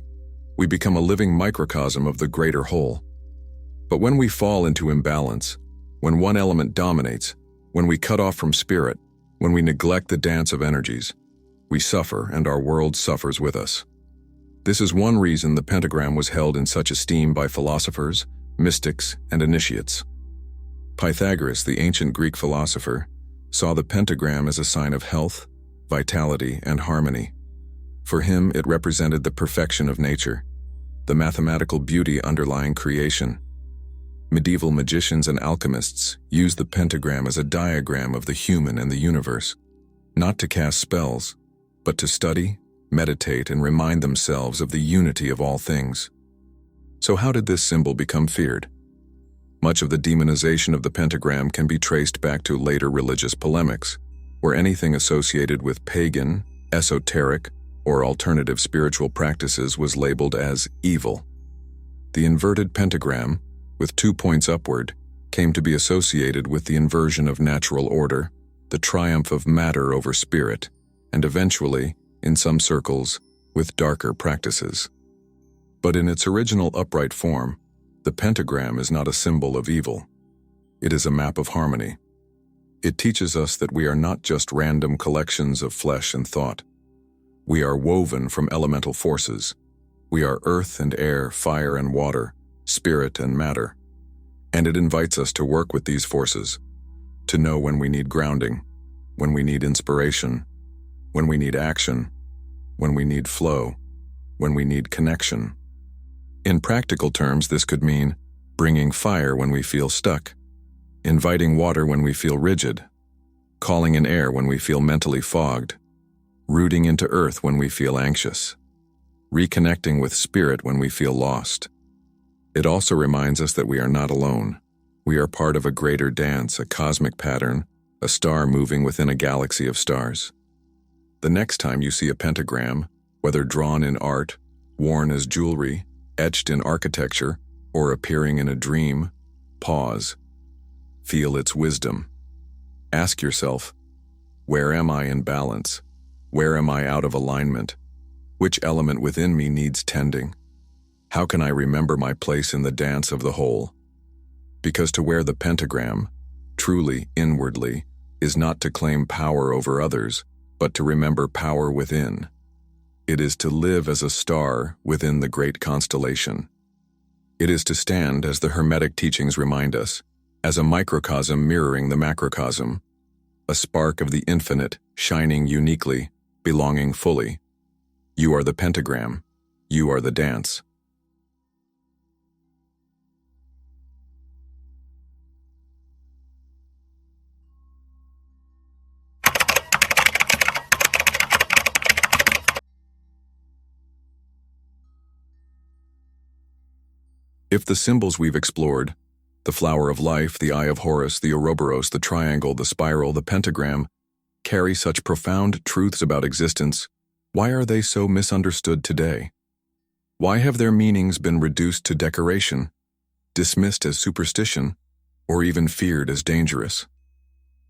we become a living microcosm of the greater whole. But when we fall into imbalance, when one element dominates, when we cut off from spirit, when we neglect the dance of energies, we suffer and our world suffers with us. This is one reason the pentagram was held in such esteem by philosophers, mystics, and initiates. Pythagoras, the ancient Greek philosopher, saw the pentagram as a sign of health, vitality, and harmony. For him, it represented the perfection of nature, the mathematical beauty underlying creation. Medieval magicians and alchemists used the pentagram as a diagram of the human and the universe, not to cast spells, but to study, meditate, and remind themselves of the unity of all things. So how did this symbol become feared? Much of the demonization of the pentagram can be traced back to later religious polemics, where anything associated with pagan, esoteric, or alternative spiritual practices was labeled as evil. The inverted pentagram, with 2 points upward, came to be associated with the inversion of natural order, the triumph of matter over spirit, and eventually, in some circles, with darker practices. But in its original upright form, the pentagram is not a symbol of evil. It is a map of harmony. It teaches us that we are not just random collections of flesh and thought. We are woven from elemental forces. We are earth and air, fire and water, spirit and matter. And it invites us to work with these forces, to know when we need grounding, when we need inspiration, when we need action, when we need flow, when we need connection. In practical terms, this could mean bringing fire when we feel stuck, inviting water when we feel rigid, calling in air when we feel mentally fogged, rooting into earth when we feel anxious, reconnecting with spirit when we feel lost. It also reminds us that we are not alone. We are part of a greater dance, a cosmic pattern, a star moving within a galaxy of stars. The next time you see a pentagram, whether drawn in art, worn as jewelry, etched in architecture, or appearing in a dream, pause. Feel its wisdom. Ask yourself, where am I in balance? Where am I out of alignment? Which element within me needs tending? How can I remember my place in the dance of the whole? Because to wear the pentagram, truly inwardly, is not to claim power over others, but to remember power within. It is to live as a star within the great constellation. It is to stand, as the Hermetic teachings remind us, as a microcosm mirroring the macrocosm, a spark of the infinite shining uniquely, belonging fully. You are the pentagram. You are the dance. If the symbols we've explored, the flower of life, the Eye of Horus, the Ouroboros, the triangle, the spiral, the pentagram, carry such profound truths about existence, why are they so misunderstood today? Why have their meanings been reduced to decoration, dismissed as superstition, or even feared as dangerous?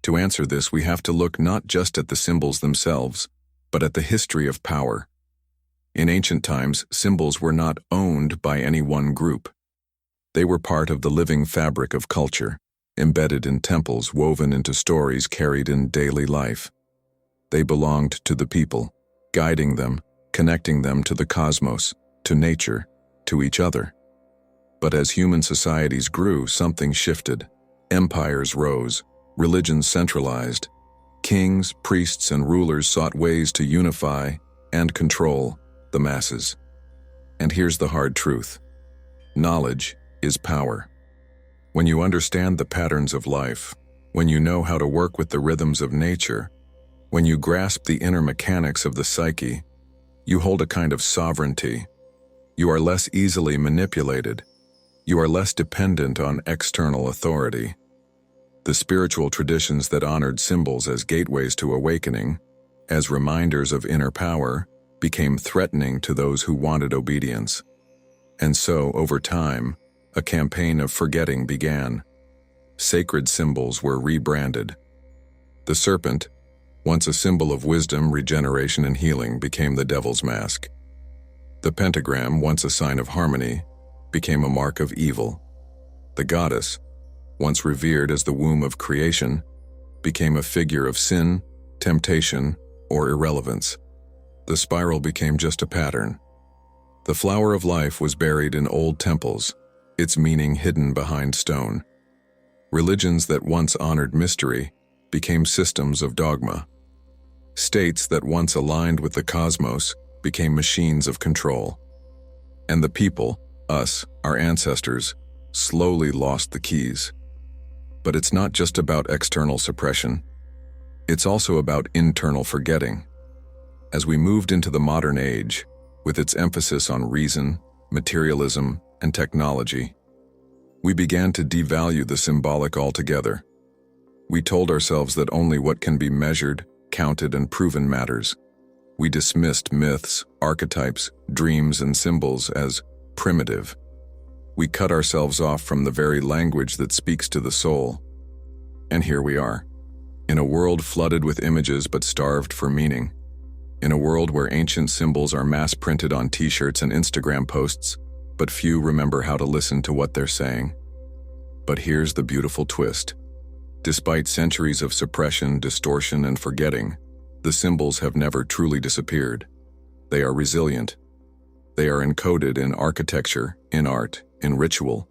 To answer this, we have to look not just at the symbols themselves, but at the history of power. In ancient times, symbols were not owned by any one group. They were part of the living fabric of culture, embedded in temples, woven into stories carried in daily life. They belonged to the people, guiding them, connecting them to the cosmos, to nature, to each other. But as human societies grew, something shifted. Empires rose, religions centralized. Kings, priests, and rulers sought ways to unify and control the masses. And here's the hard truth. Knowledge is power. When you understand the patterns of life, when you know how to work with the rhythms of nature, when you grasp the inner mechanics of the psyche, you hold a kind of sovereignty. You are less easily manipulated. You are less dependent on external authority. The spiritual traditions that honored symbols as gateways to awakening, as reminders of inner power, became threatening to those who wanted obedience. And so, over time, a campaign of forgetting began. Sacred symbols were rebranded. The serpent, once a symbol of wisdom, regeneration, and healing, became the devil's mask. The pentagram, once a sign of harmony, became a mark of evil. The goddess, once revered as the womb of creation, became a figure of sin, temptation, or irrelevance. The spiral became just a pattern. The flower of life was buried in old temples, its meaning hidden behind stone. Religions that once honored mystery became systems of dogma. States that once aligned with the cosmos became machines of control. And the people, us, our ancestors, slowly lost the keys. But it's not just about external suppression. It's also about internal forgetting. As we moved into the modern age, with its emphasis on reason, materialism, and technology, we began to devalue the symbolic altogether. We told ourselves that only what can be measured, counted, and proven matters. We dismissed myths, archetypes, dreams, and symbols as primitive. We cut ourselves off from the very language that speaks to the soul. And here we are, in a world flooded with images but starved for meaning. In a world where ancient symbols are mass-printed on t-shirts and Instagram posts, but few remember how to listen to what they're saying. But here's the beautiful twist. Despite centuries of suppression, distortion, and forgetting, the symbols have never truly disappeared. They are resilient. They are encoded in architecture, in art, in ritual.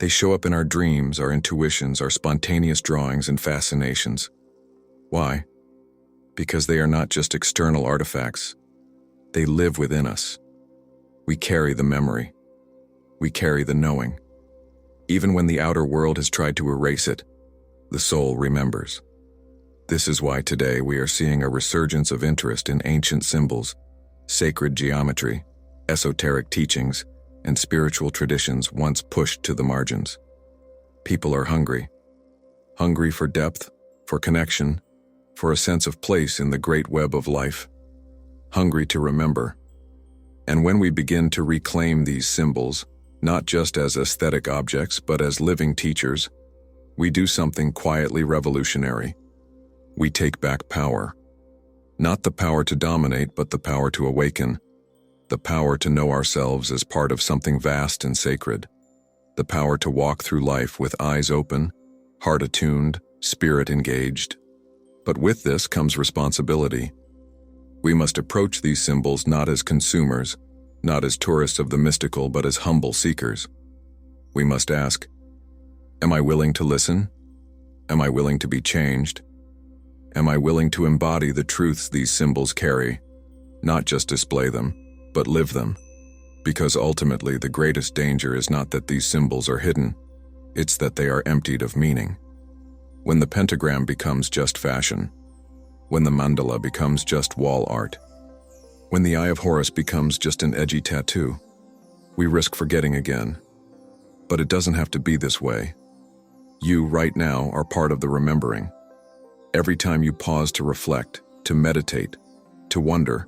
They show up in our dreams, our intuitions, our spontaneous drawings and fascinations. Why? Because they are not just external artifacts. They live within us. We carry the memory. We carry the knowing. Even when the outer world has tried to erase it, the soul remembers. This is why today we are seeing a resurgence of interest in ancient symbols, sacred geometry, esoteric teachings, and spiritual traditions once pushed to the margins. People are hungry. Hungry for depth, for connection, for a sense of place in the great web of life. Hungry to remember. And when we begin to reclaim these symbols, not just as aesthetic objects, but as living teachers, we do something quietly revolutionary. We take back power. Not the power to dominate, but the power to awaken. The power to know ourselves as part of something vast and sacred. The power to walk through life with eyes open, heart attuned, spirit engaged. But with this comes responsibility. We must approach these symbols not as consumers, not as tourists of the mystical, but as humble seekers. We must ask, am I willing to listen? Am I willing to be changed? Am I willing to embody the truths these symbols carry? Not just display them, but live them. Because ultimately the greatest danger is not that these symbols are hidden, it's that they are emptied of meaning. When the pentagram becomes just fashion, when the mandala becomes just wall art, when the Eye of Horus becomes just an edgy tattoo, we risk forgetting again. But it doesn't have to be this way. You, right now, are part of the remembering. Every time you pause to reflect, to meditate, to wonder,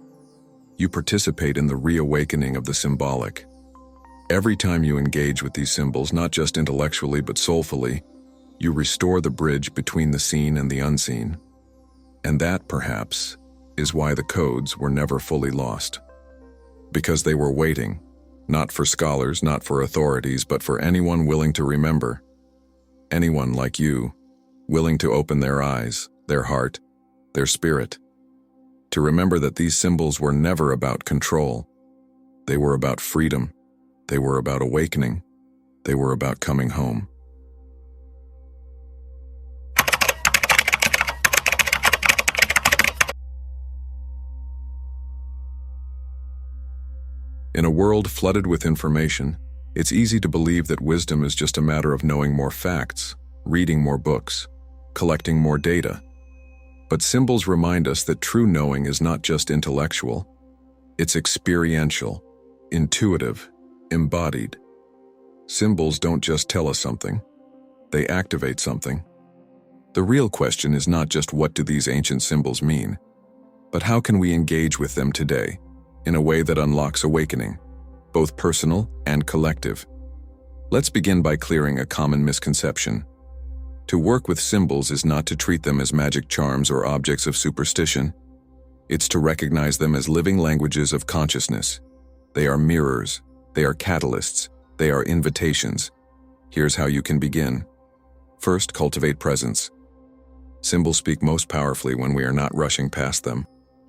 you participate in the reawakening of the symbolic. Every time you engage with these symbols, not just intellectually but soulfully, You restore the bridge between the seen and the unseen. And that, perhaps, is why the codes were never fully lost. Because they were waiting, not for scholars, not for authorities, but for anyone willing to remember. Anyone like you, willing to open their eyes, their heart, their spirit, to remember that these symbols were never about control. They were about freedom. They were about awakening. They were about coming home. In a world flooded with information, it's easy to believe that wisdom is just a matter of knowing more facts, reading more books, collecting more data. But symbols remind us that true knowing is not just intellectual. It's experiential, intuitive, embodied. Symbols don't just tell us something. They activate something. The real question is not just what do these ancient symbols mean, but how can we engage with them today in a way that unlocks awakening, both personal and collective. Let's begin by clearing a common misconception. To work with symbols is not to treat them as magic charms or objects of superstition. It's to recognize them as living languages of consciousness. They are mirrors, they are catalysts, they are invitations. Here's how you can begin. First, cultivate presence. Symbols speak most powerfully when we are not rushing past them,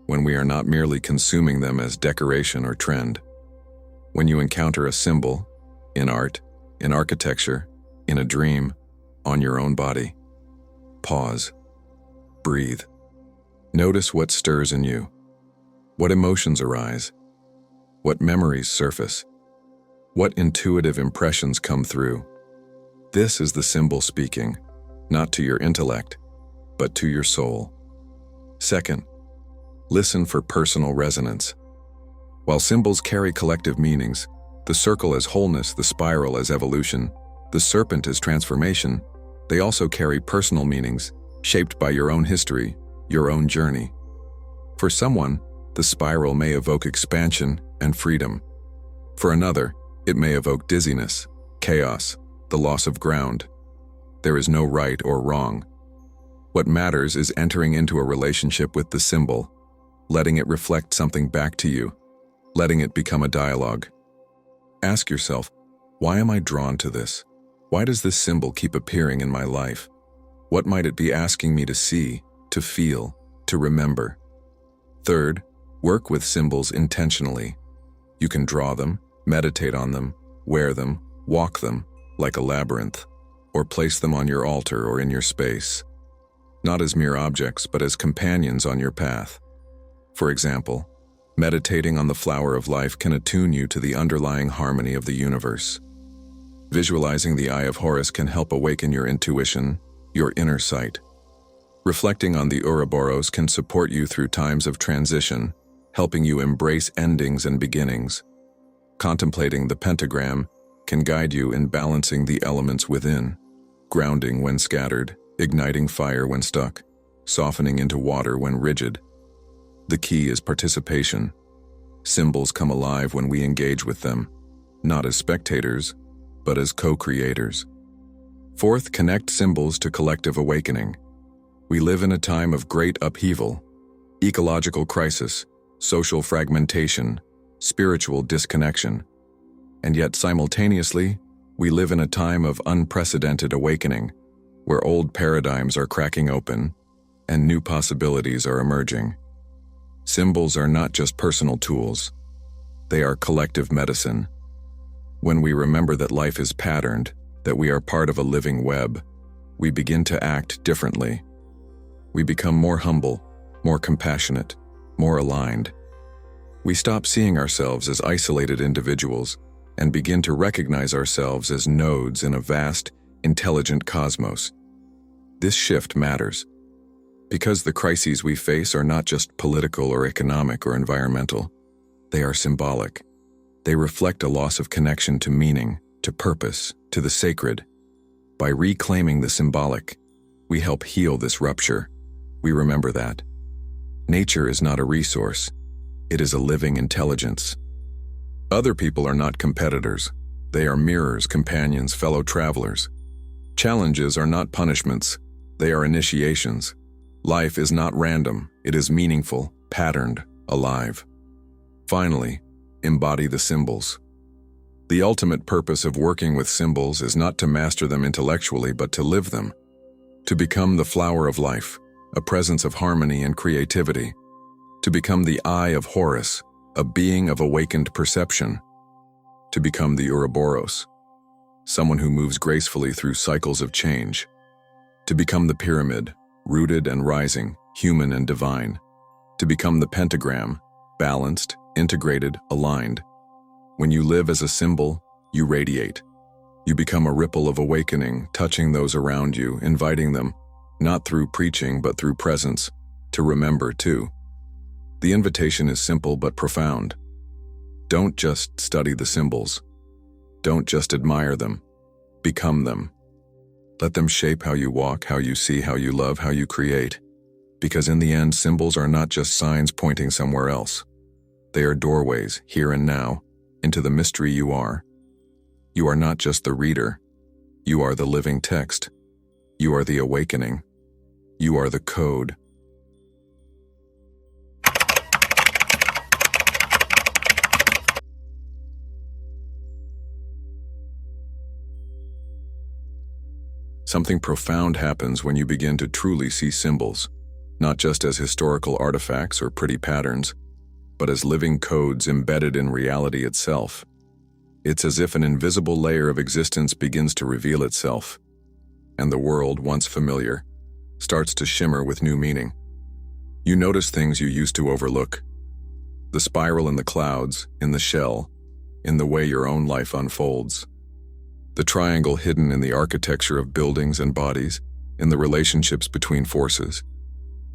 when we are not merely consuming them as decoration or trend. When you encounter a symbol, in art, in architecture, in a dream, on your own body, pause, breathe. Notice what stirs in you, what emotions arise, what memories surface, what intuitive impressions come through. This is the symbol speaking, not to your intellect, but to your soul. Second, listen for personal resonance. While symbols carry collective meanings, the circle as wholeness, the spiral as evolution, the serpent as transformation, they also carry personal meanings, shaped by your own history, your own journey. For someone, the spiral may evoke expansion and freedom. For another, it may evoke dizziness, chaos, the loss of ground. There is no right or wrong. What matters is entering into a relationship with the symbol, letting it reflect something back to you, letting it become a dialogue. Ask yourself, why am I drawn to this? Why does this symbol keep appearing in my life? What might it be asking me to see, to feel, to remember? Third, work with symbols intentionally. You can draw them, meditate on them, wear them, walk them, like a labyrinth, or place them on your altar or in your space. Not as mere objects, but as companions on your path. For example, meditating on the flower of life can attune you to the underlying harmony of the universe. Visualizing the Eye of Horus can help awaken your intuition, your inner sight. Reflecting on the Ouroboros can support you through times of transition, helping you embrace endings and beginnings. Contemplating the pentagram can guide you in balancing the elements within, grounding when scattered, igniting fire when stuck, softening into water when rigid. The key is participation. Symbols come alive when we engage with them, not as spectators, but as co-creators. Fourth, connect symbols to collective awakening. We live in a time of great upheaval, ecological crisis, social fragmentation, spiritual disconnection. And yet simultaneously, we live in a time of unprecedented awakening, where old paradigms are cracking open and new possibilities are emerging. Symbols are not just personal tools. They are collective medicine. When we remember that life is patterned, that we are part of a living web, we begin to act differently. We become more humble, more compassionate, more aligned. We stop seeing ourselves as isolated individuals and begin to recognize ourselves as nodes in a vast, intelligent cosmos. This shift matters because the crises we face are not just political or economic or environmental. They are symbolic. They reflect a loss of connection to meaning, to purpose, to the sacred. By reclaiming the symbolic, we help heal this rupture. We remember that nature is not a resource. It is a living intelligence. Other people are not competitors. They are mirrors, companions, fellow travelers. Challenges are not punishments, they are initiations. Life is not random, it is meaningful, patterned, alive. Finally, embody the symbols. The ultimate purpose of working with symbols is not to master them intellectually, but to live them. To become the flower of life, a presence of harmony and creativity. To become the Eye of Horus, a being of awakened perception. To become the Ouroboros, someone who moves gracefully through cycles of change. To become the pyramid, rooted and rising, human and divine. To become the pentagram, balanced, integrated, aligned. When you live as a symbol, you radiate. You become a ripple of awakening, touching those around you, inviting them, not through preaching but through presence, to remember too. The invitation is simple but profound. Don't just study the symbols. Don't just admire them. Become them. Let them shape how you walk, how you see, how you love, how you create. Because in the end, symbols are not just signs pointing somewhere else. They are doorways, here and now, into the mystery you are. You are not just the reader. You are the living text. You are the awakening. You are the code. Something profound happens when you begin to truly see symbols, not just as historical artifacts or pretty patterns, but as living codes embedded in reality itself. It's as if an invisible layer of existence begins to reveal itself, and the world, once familiar, starts to shimmer with new meaning. You notice things you used to overlook. The spiral in the clouds, in the shell, in the way your own life unfolds. The triangle hidden in the architecture of buildings and bodies, in the relationships between forces.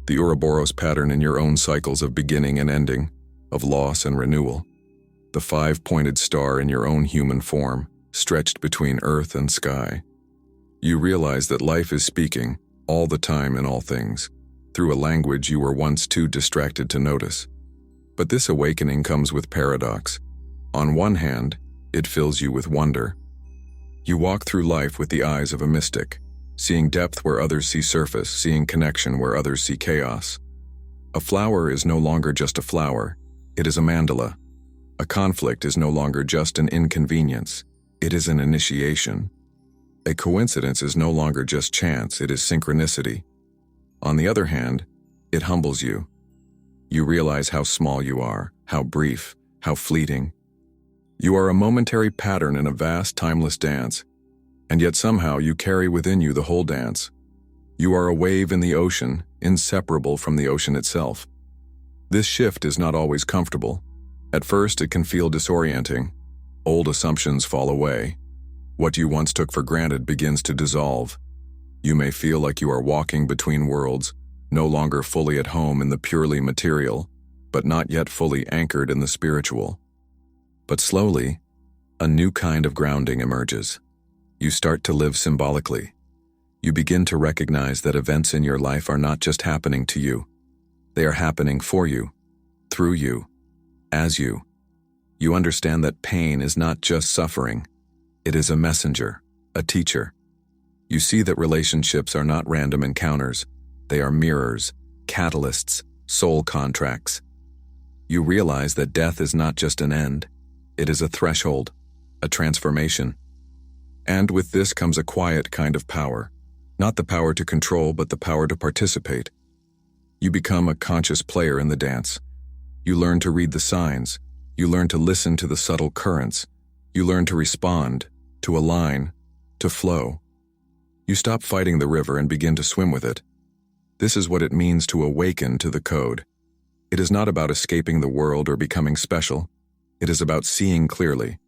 The Ouroboros pattern in your own cycles of beginning and ending, of loss and renewal. The five-pointed star in your own human form, stretched between earth and sky. You realize that life is speaking, all the time in all things, through a language you were once too distracted to notice. But this awakening comes with paradox. On one hand, it fills you with wonder. You walk through life with the eyes of a mystic, seeing depth where others see surface, seeing connection where others see chaos. A flower is no longer just a flower, it is a mandala. A conflict is no longer just an inconvenience, it is an initiation. A coincidence is no longer just chance, it is synchronicity. On the other hand, it humbles you. You realize how small you are, how brief, how fleeting. You are a momentary pattern in a vast, timeless dance, and yet somehow you carry within you the whole dance. You are a wave in the ocean, inseparable from the ocean itself. This shift is not always comfortable. At first, it can feel disorienting. Old assumptions fall away. What you once took for granted begins to dissolve. You may feel like you are walking between worlds, no longer fully at home in the purely material, but not yet fully anchored in the spiritual. But slowly, a new kind of grounding emerges. You start to live symbolically. You begin to recognize that events in your life are not just happening to you. They are happening for you, through you, as you. You understand that pain is not just suffering. It is a messenger, a teacher. You see that relationships are not random encounters. They are mirrors, catalysts, soul contracts. You realize that death is not just an end. It is a threshold, a transformation. And with this comes a quiet kind of power. Not the power to control, but the power to participate. You become a conscious player in the dance. You learn to read the signs. You learn to listen to the subtle currents. You learn to respond, to align, to flow. You stop fighting the river and begin to swim with it. This is what it means to awaken to the code. It is not about escaping the world or becoming special. It is about seeing clearly.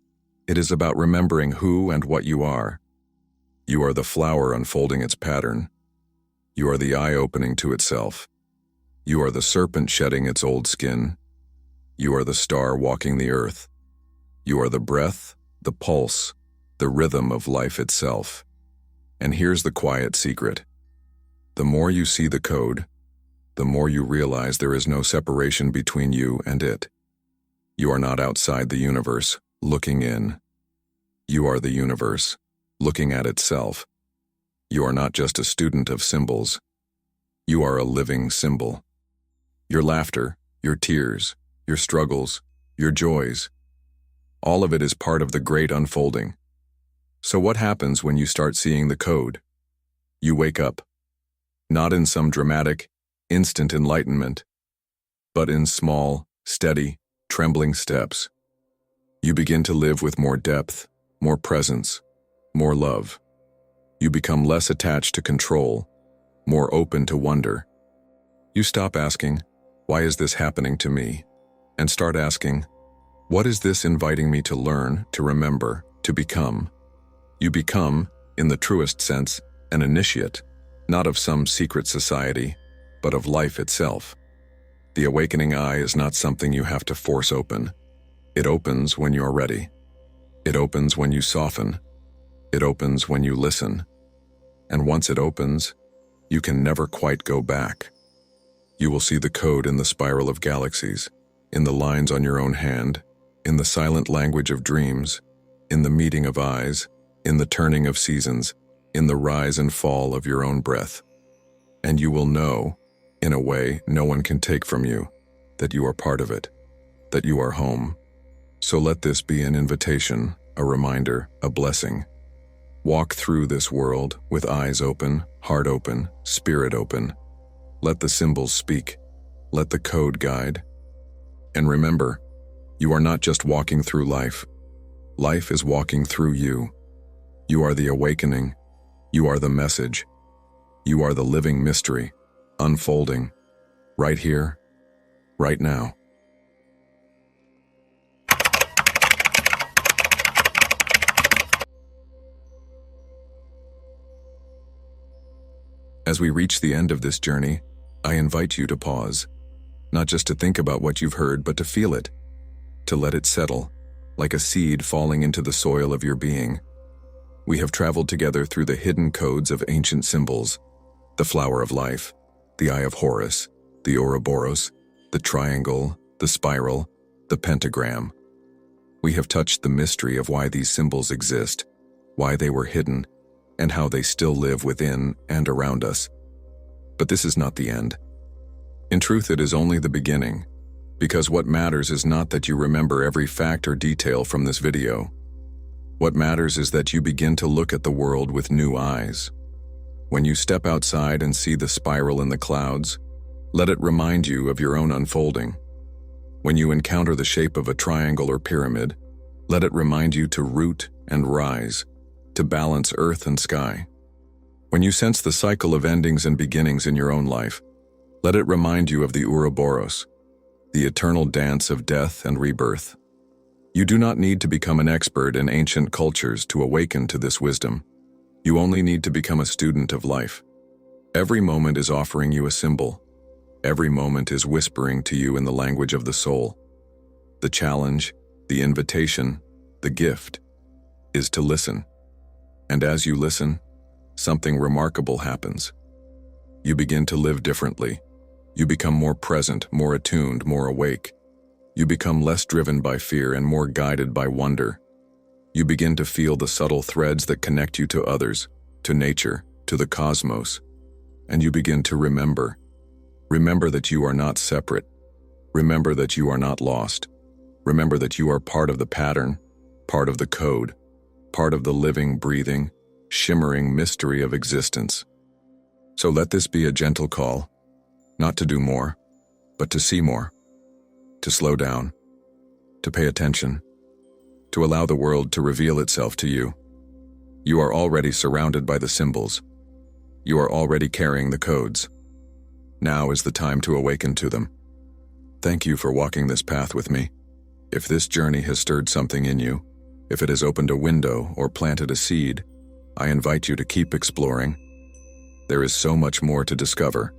It is about remembering who and what you are. You are the flower unfolding its pattern. You are the eye opening to itself. You are the serpent shedding its old skin. You are the star walking the earth. You are the breath, the pulse, the rhythm of life itself. And here's the quiet secret. The more you see the code, the more you realize there is no separation between you and it. You are not outside the universe, looking in. You are the universe, looking at itself. You are not just a student of symbols. You are a living symbol. Your laughter, your tears, your struggles, your joys, all of it is part of the great unfolding. So what happens when you start seeing the code? You wake up, not in some dramatic, instant enlightenment, but in small, steady, trembling steps. You begin to live with more depth, more presence, more love. You become less attached to control, more open to wonder. You stop asking, "Why is this happening to me?" and start asking, "What is this inviting me to learn, to remember, to become?" You become, in the truest sense, an initiate, not of some secret society, but of life itself. The awakening eye is not something you have to force open. It opens when you're ready. It opens when you soften. It opens when you listen. And once it opens, you can never quite go back. You will see the code in the spiral of galaxies, in the lines on your own hand, in the silent language of dreams, in the meeting of eyes, in the turning of seasons, in the rise and fall of your own breath. And you will know, in a way no one can take from you, that you are part of it, that you are home. So let this be an invitation, a reminder, a blessing. Walk through this world with eyes open, heart open, spirit open. Let the symbols speak. Let the code guide. And remember, you are not just walking through life. Life is walking through you. You are the awakening. You are the message. You are the living mystery, unfolding, right here, right now. As we reach the end of this journey, I invite you to pause, not just to think about what you've heard, but to feel it, to let it settle, like a seed falling into the soil of your being. We have traveled together through the hidden codes of ancient symbols, the flower of life, the Eye of Horus, the Ouroboros, the triangle, the spiral, the pentagram. We have touched the mystery of why these symbols exist, why they were hidden, and how they still live within and around us. But this is not the end. In truth, it is only the beginning, because what matters is not that you remember every fact or detail from this video. What matters is that you begin to look at the world with new eyes. When you step outside and see the spiral in the clouds, let it remind you of your own unfolding. When you encounter the shape of a triangle or pyramid, let it remind you to root and rise, to balance earth and sky. When you sense the cycle of endings and beginnings in your own life, let it remind you of the Ouroboros, the eternal dance of death and rebirth. You do not need to become an expert in ancient cultures to awaken to this wisdom. You only need to become a student of life. Every moment is offering you a symbol. Every moment is whispering to you in the language of the soul. The challenge, the invitation, the gift, is to listen. And as you listen, something remarkable happens. You begin to live differently. You become more present, more attuned, more awake. You become less driven by fear and more guided by wonder. You begin to feel the subtle threads that connect you to others, to nature, to the cosmos. And you begin to remember. Remember that you are not separate. Remember that you are not lost. Remember that you are part of the pattern, part of the code, part of the living, breathing, shimmering mystery of existence. So let this be a gentle call, not to do more, but to see more, to slow down, to pay attention, to allow the world to reveal itself to you. You are already surrounded by the symbols. You are already carrying the codes. Now is the time to awaken to them. Thank you for walking this path with me. If this journey has stirred something in you, if it has opened a window or planted a seed, I invite you to keep exploring. There is so much more to discover.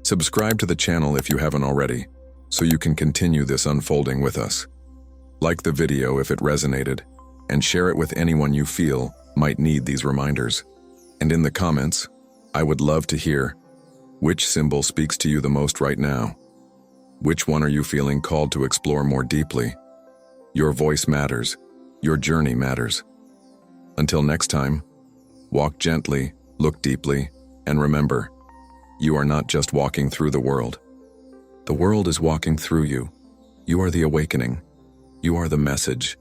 Subscribe to the channel if you haven't already, so you can continue this unfolding with us. Like the video if it resonated, and share it with anyone you feel might need these reminders. And in the comments, I would love to hear, which symbol speaks to you the most right now? Which one are you feeling called to explore more deeply? Your voice matters. Your journey matters. Until next time, walk gently, Look deeply, and remember, you are not just walking through the world. The world is walking through you. You are the awakening. You are the message.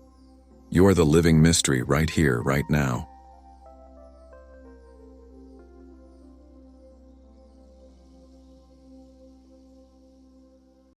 You are the living mystery right here, right now.